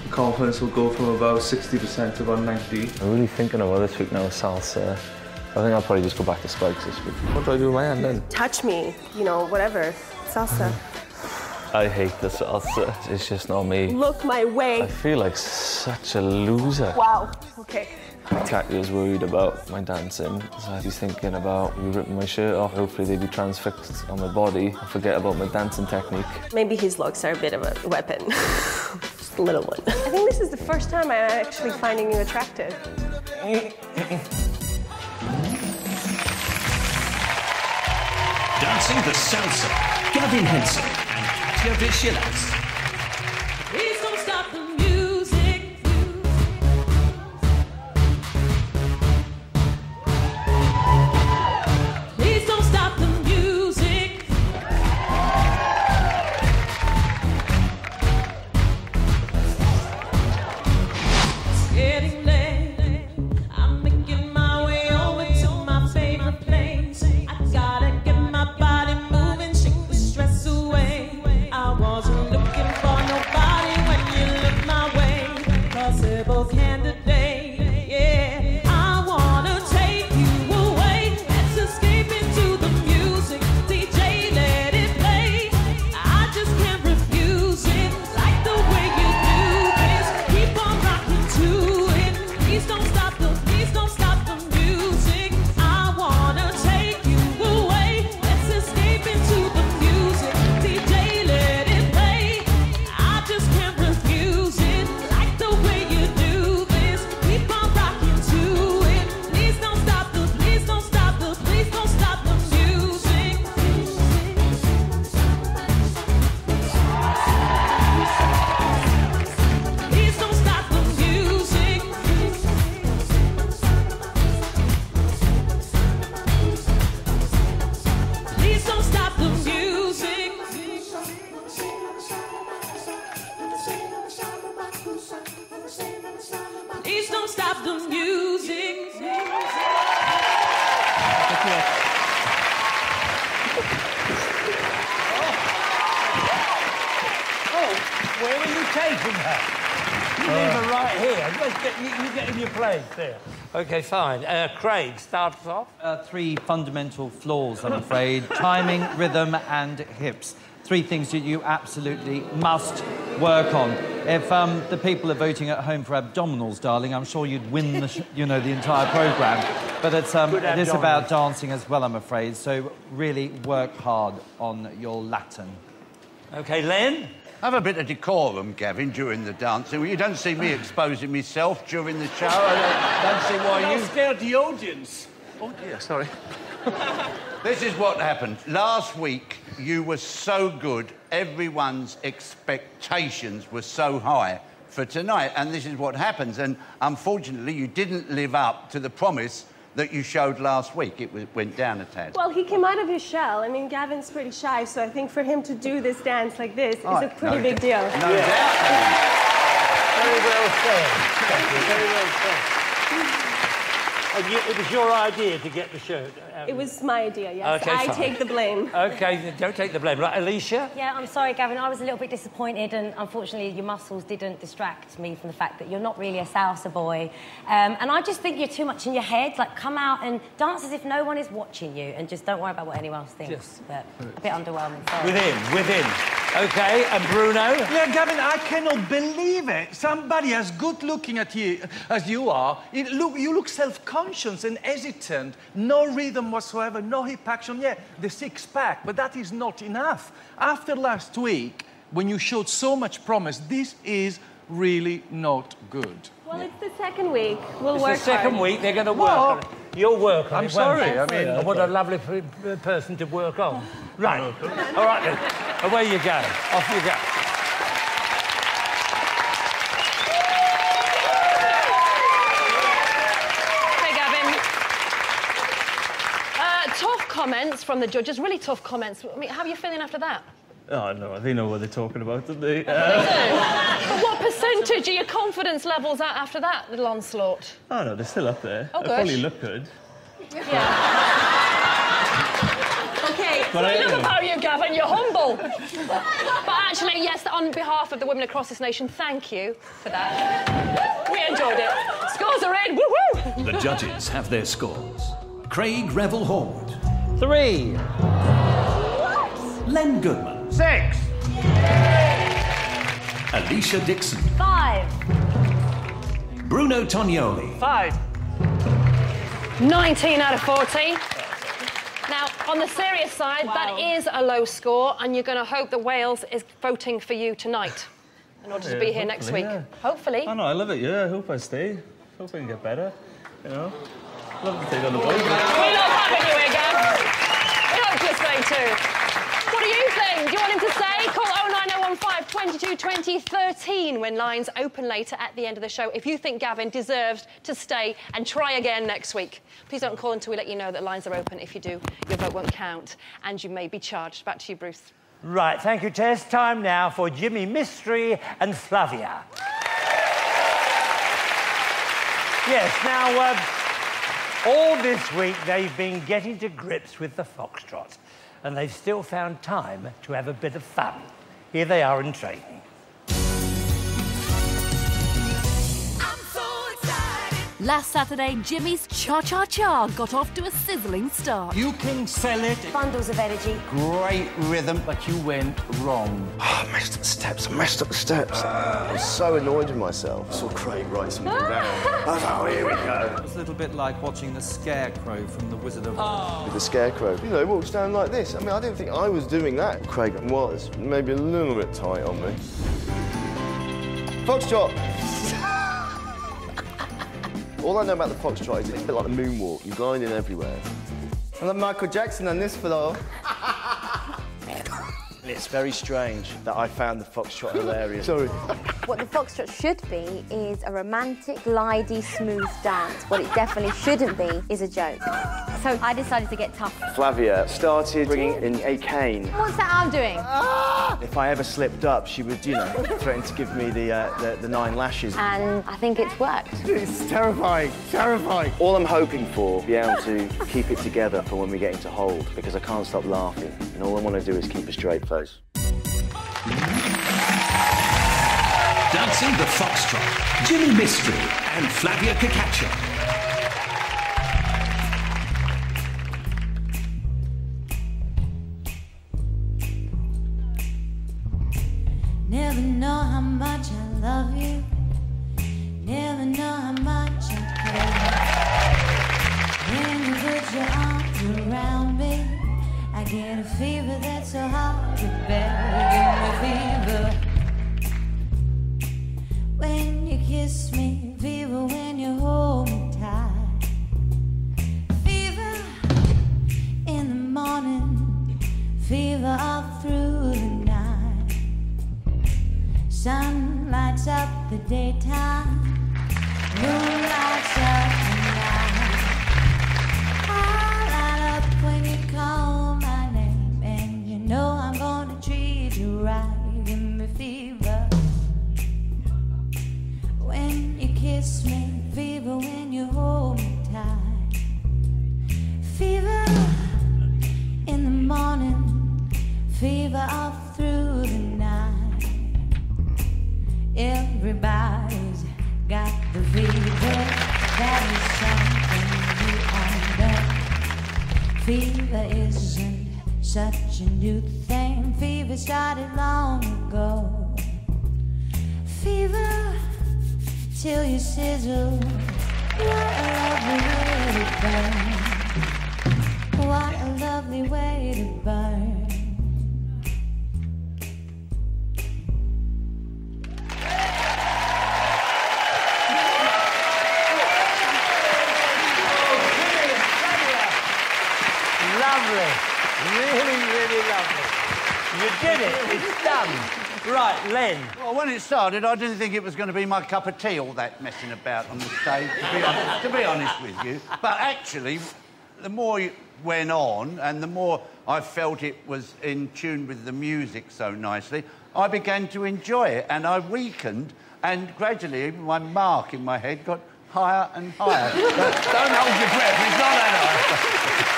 the confidence will go from about 60% to about 90%. I'm really thinking about this week now, salsa. I think I'll probably just go back to spikes this week. What do I do with my hand then? Touch me, whatever. Salsa. I hate the salsa. It's just not me. Look my way. I feel like such a loser. Wow. Okay. Katya's worried about my dancing, so he's thinking about me ripping my shirt off. Hopefully they'd be transfixed on my body. I forget about my dancing technique. Maybe his looks are a bit of a weapon. Just a little one. I think this is the first time I'm actually finding you attractive. Dancing the salsa, Gavin Henson and Katya Vishyalas. Please don't stop the music. Please don't stop the music. It's getting late. I'm making my way over to my favorite place. I gotta get my body moving, shake the stress away. I wasn't looking for nobody when you looked my way, 'cause they're both candidates. Yeah, I wanna take you away. Let's escape into the music. DJ, let it play. I just can't refuse it. Like the way you do this. Keep on rocking to it. Please don't stop the music. I wanna take you away. Let's escape into the music. DJ, let it play. I just can't refuse it. Like the way you do this. Keep on rocking to it. Please don't stop the music. Please don't stop the music. Please don't stop the music. Please don't stop the music. Where are you taking her? You leave her right here. You get in your place there. OK, fine. Craig, start us off. 3 fundamental flaws, I'm afraid. Timing, rhythm and hips. 3 things that you absolutely must work on. If the people are voting at home for abdominals, darling, I'm sure you'd win the, the entire programme. But it is about dancing as well, I'm afraid. So really work hard on your Latin. OK, Len? Have a bit of decorum, Gavin, during the dancing. Well, you don't see me exposing myself during the show. I don't see why you... scared the audience. Oh, dear, sorry. This is what happened. Last week, you were so good, everyone's expectations were so high for tonight, and this is what happens. And unfortunately, you didn't live up to the promise that you showed last week. It went down a tad. Well, he came out of his shell. I mean, Gavin's pretty shy, so I think for him to do this dance like this is a pretty big deal. No doubt. Very well said. Very well said. It was your idea to get the shirt. It was my idea, yes. Okay, I fine. take the blame. OK, don't take the blame. Right, Alicia? Yeah, I'm sorry, Gavin. I was a little bit disappointed, and unfortunately, your muscles didn't distract me from the fact that you're not really a salsa boy. And I just think you're too much in your head. Like, come out and dance as if no one is watching you, and just don't worry about what anyone else thinks. Yes. But a bit underwhelming. Sorry. Within. OK, and Bruno? Yeah, Gavin, I cannot believe it. Somebody as good looking at you as you are, you look self-conscious and hesitant. No rhythm whatsoever, no hip action. Yeah, the six-pack, but that is not enough. After last week, when you showed so much promise, this really not good. Well, it's the second week. We'll It's work the second hard. week, they're going to work on it. You'll work on I'm it, won't sorry, you? I mean... What a lovely person to work on. Right. All right, then. Away you go. Off you go. Tough comments from the judges, really tough comments. I mean, how are you feeling after that? Oh, no, they know what they're talking about, don't they? But what percentage are your confidence levels at after that little onslaught? Oh, no, they're still up there. Oh, They gosh. probably look good. OK, But I- enough about you, Gavin, you're humble. But actually, yes, on behalf of the women across this nation, thank you for that. We enjoyed it. Scores are in, woo-woo! The judges have their scores. Craig Revel-Horwood. 3. Len Goodman. 6. Alicia Dixon. 5. Bruno Tognoli. 5. 19 out of 40. Now, on the serious side, that is a low score, and you're going to hope that Wales is voting for you tonight in order to be here next week. Yeah. Hopefully. I know, I love it, yeah. I hope I stay. Hope I can get better, you know. Love to take on the boys. We love having you here, Gav. We hope you stay too. What do you think? Do you want him to stay? Call 09015 22 20 13 when lines open later at the end of the show if you think Gavin deserves to stay and try again next week. Please don't call until we let you know that lines are open. If you do, your vote won't count and you may be charged. Back to you, Bruce. Right, thank you, Tess. Time now for Jimmy Mystery and Flavia. Yes, now, all this week they've been getting to grips with the foxtrot, and they've still found time to have a bit of fun. Here they are in training. Last Saturday, Jimmy's Cha-Cha-Cha got off to a sizzling start. You can sell it. Bundles of energy. Great rhythm, but you went wrong. I messed up the steps. I was so annoyed with myself. I saw Craig write something down. I was like, oh, here we go. It's a little bit like watching the Scarecrow from The Wizard of Oz. With the Scarecrow, you know, he walks down like this. I mean, I didn't think I was doing that. Craig was maybe a little bit tight on me. Foxtrot. All I know about the foxtrot is it's a bit like the moonwalk. You're gliding everywhere. I'm like Michael Jackson on this floor. It's very strange that I found the foxtrot hilarious. Sorry. What the foxtrot should be is a romantic, glidey, smooth dance. What it definitely shouldn't be is a joke. So I decided to get tough. Flavia started bringing in a cane. What's that arm doing? If I ever slipped up, she would, you know, threaten to give me the 9 lashes. And I think it's worked. It's terrifying, terrifying. All I'm hoping for, be able to keep it together for when we get into hold, because I can't stop laughing. And all I want to do is keep a straight face. Dancing the Foxtrot, Jimmy Mystery and Flavia Cacaccia. Never know how much I love you. Never know how much I care. When you put your arms around me, I get a fever that's so hard to bear. Give me fever when you kiss me, fever when you hold me tight, fever in the morning, fever all through the night. Sun lights up the daytime, moon lights up the night. I light up when you call my name, and you know I'm gonna treat you right. Give me fever when you kiss me, fever when you hold me tight, fever in the morning, fever all through the night. Everybody's got the fever, that is something you under. Fever isn't such a new thing, fever started long ago. Fever till you sizzle, what a lovely way to burn. What a lovely way to burn. Lovely. Really, really lovely. You did it. It's done. Right, Len. Well, when it started, I didn't think it was going to be my cup of tea, all that messing about on the stage, to be honest with you. But actually, the more it went on and the more I felt it was in tune with the music so nicely, I began to enjoy it, and I weakened, and gradually my mark in my head got higher and higher. Don't hold your breath, it's not that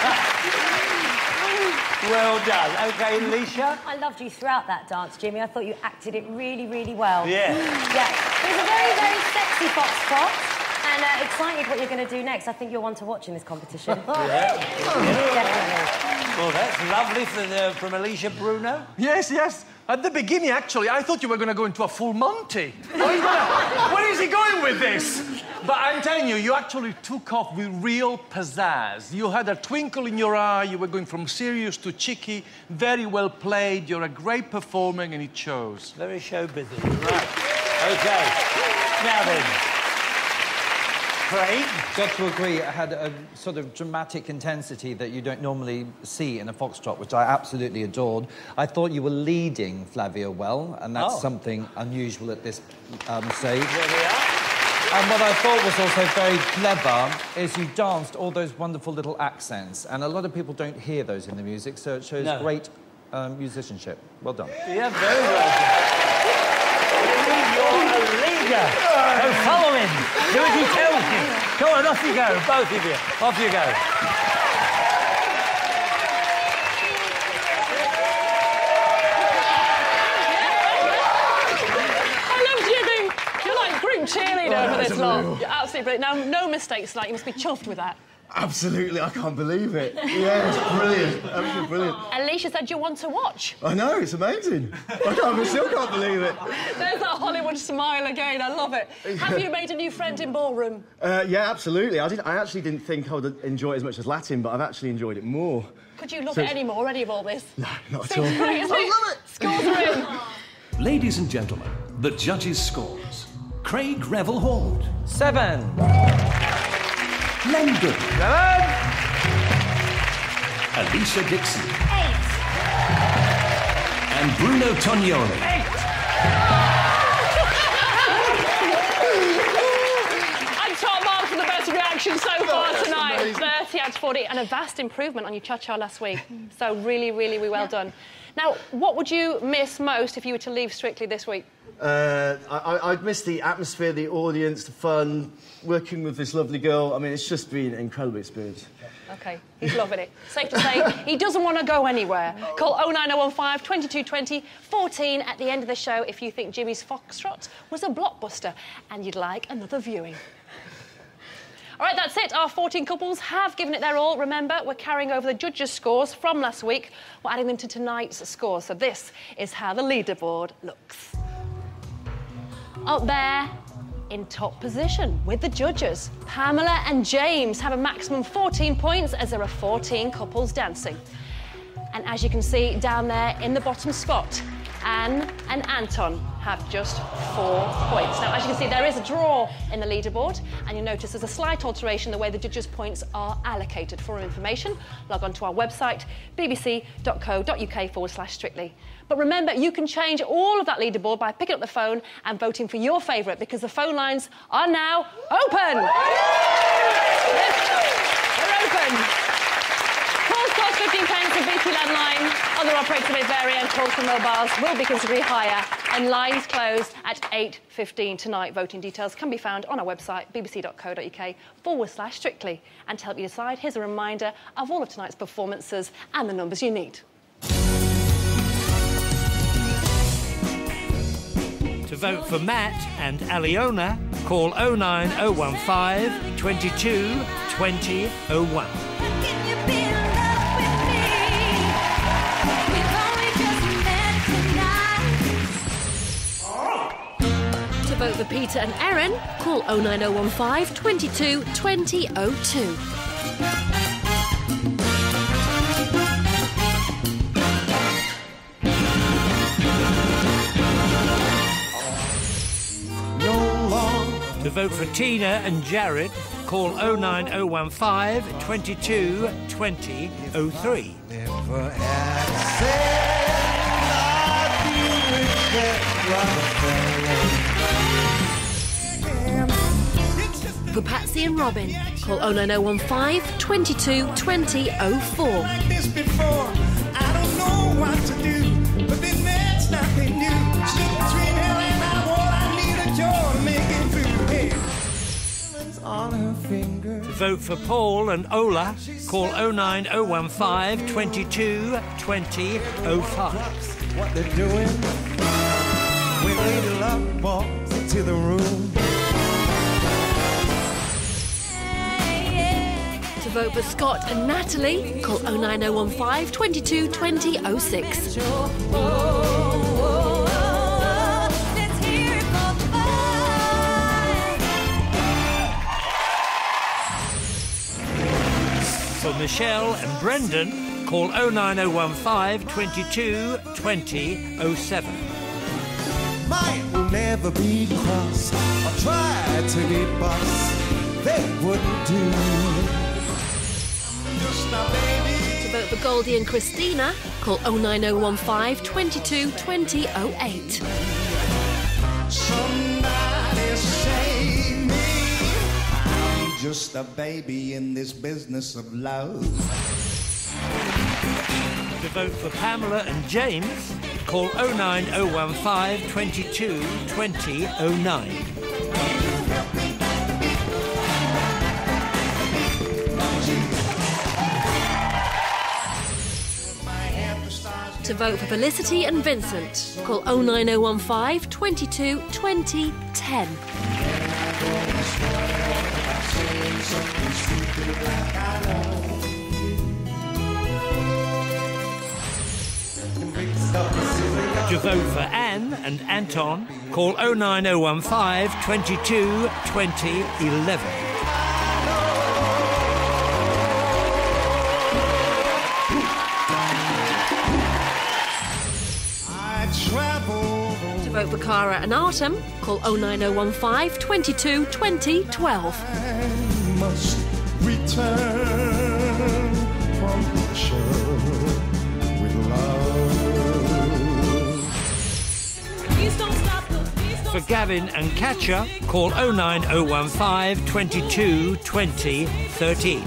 high. Well done. OK, Alicia? I loved you throughout that dance, Jimmy. I thought you acted it really, really well. Yeah. Yeah. It was a very, very sexy foxtrot. And excited what you're going to do next. I think you're one to watch in this competition. Yeah. Definitely. Well, that's lovely from Alicia Bruno. Yes, yes. At the beginning, actually, I thought you were going to go into a full Monty. Where is he going with this? But I'm telling you, you actually took off with real pizzazz. You had a twinkle in your eye. You were going from serious to cheeky. Very well played. You're a great performer, and it shows. Very show busy. Right. OK. Now then. Craig? Got to agree, it had a sort of dramatic intensity that you don't normally see in a foxtrot, which I absolutely adored. I thought you were leading Flavia well, and that's something unusual at this stage. There we are. And what I thought was also very clever is you danced all those wonderful little accents, and a lot of people don't hear those in the music, so it shows great musicianship. Well done. Yeah, very well done. You're a leader. So follow him. Do as he tells you. Go on, off you go, both of you. Off you go. Cheerleader for this lot. You're absolutely brilliant. Now, no mistakes tonight. You must be chuffed with that. Absolutely, I can't believe it. Yeah, it's brilliant. Absolutely brilliant. Alicia said you want to watch. I know, it's amazing. I still can't believe it. There's that Hollywood smile again. I love it. Have you made a new friend in ballroom? Yeah, absolutely. I actually didn't think I would enjoy it as much as Latin, but I've actually enjoyed it more. Could you love it any more, any of all this? No, not at all. Seems great, isn't it? I love it. Scores are in. Ladies and gentlemen, the judges' scores. Craig Revel Hall. 7. Len Good. 7. Alicia Dixon. 8. And Bruno Tognoni. 8. And top mark for the best reaction so far tonight. 30 out of 40, and a vast improvement on your cha-cha last week. So really, really well done. Now, what would you miss most if you were to leave Strictly this week? I'd miss the atmosphere, the audience, the fun, working with this lovely girl. I mean, it's just been an incredible experience. OK, he's loving it. Safe to say, he doesn't want to go anywhere. Call 09015 2220 14 at the end of the show if you think Jimmy's Foxtrot was a blockbuster and you'd like another viewing. All right, that's it. Our 14 couples have given it their all. Remember, we're carrying over the judges' scores from last week. We're adding them to tonight's scores. So this is how the leaderboard looks. Up there, in top position with the judges, Pamela and James have a maximum 14 points as there are 14 couples dancing. And as you can see down there in the bottom spot, Anne and Anton have just 4 points. Now, as you can see, there is a draw in the leaderboard, and you'll notice there's a slight alteration in the way the judges' points are allocated. For more information, log on to our website, bbc.co.uk/strictly. But remember, you can change all of that leaderboard by picking up the phone and voting for your favourite, because the phone lines are now open. They're open. Calls cost 15 pence and BT landline. Other operators may vary, and calls from mobiles will be considerably higher. And lines close at 8:15 tonight. Voting details can be found on our website, bbc.co.uk/strictly. And to help you decide, here's a reminder of all of tonight's performances and the numbers you need. To vote for Matt and Aliona, call 09015 22 20 01. To vote for Peter and Erin, call 09015 22 20 02. To vote for Tina and Jared, call 09015 22 20 03. For Patsy and Robin, call 09015 22 20 04. Vote for Paul and Ola. Call 09015 22 20 05. What they're doing when Lady Luck walks into the room. To To vote for Scott and Natalie, call 09015 22 20 06. For Michelle and Brendan, call 09015 22 20 07. Mine will never be cross or try to be boss. They wouldn't do. Just a baby. To vote for Goldie and Christina, call 09015 22 20 08. Somebody save me. I'm just a baby in this business of love. To vote for Pamela and James, call 09015 22 20 09. To vote for Felicity and Vincent, call 09015 22 20 10. To vote for Anne and Anton, call 09015 22 20 11. To vote for Cara and Artem, call 09015 22 20 12. I must return from picture with love. For Gavin and Katja, call 09015 22 20 13.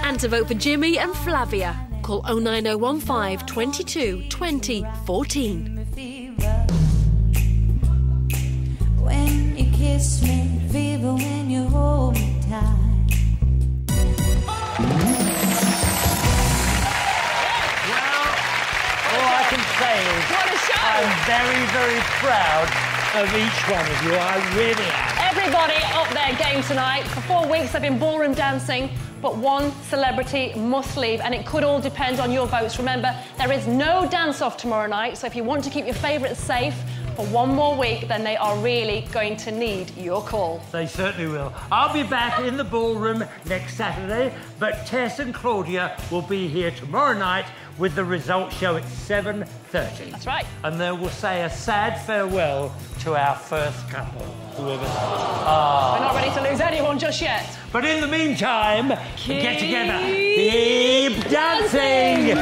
And to vote for Jimmy and Flavia, call 09015 22 20 14. When you kiss me, fever when you hold me tight. All I can say is What a show! I'm very, very proud of each one of you. I really am. Everybody up their game tonight. For 4 weeks they've been ballroom dancing, but one celebrity must leave, and it could all depend on your votes. Remember, there is no dance-off tomorrow night, so if you want to keep your favourites safe for one more week, then they are really going to need your call. They certainly will. I'll be back in the ballroom next Saturday, but Tess and Claudia will be here tomorrow night with the results show at 7:30. That's right. And then we'll say a sad farewell to our first couple. We're not ready to lose anyone just yet. But in the meantime, get together. Keep dancing!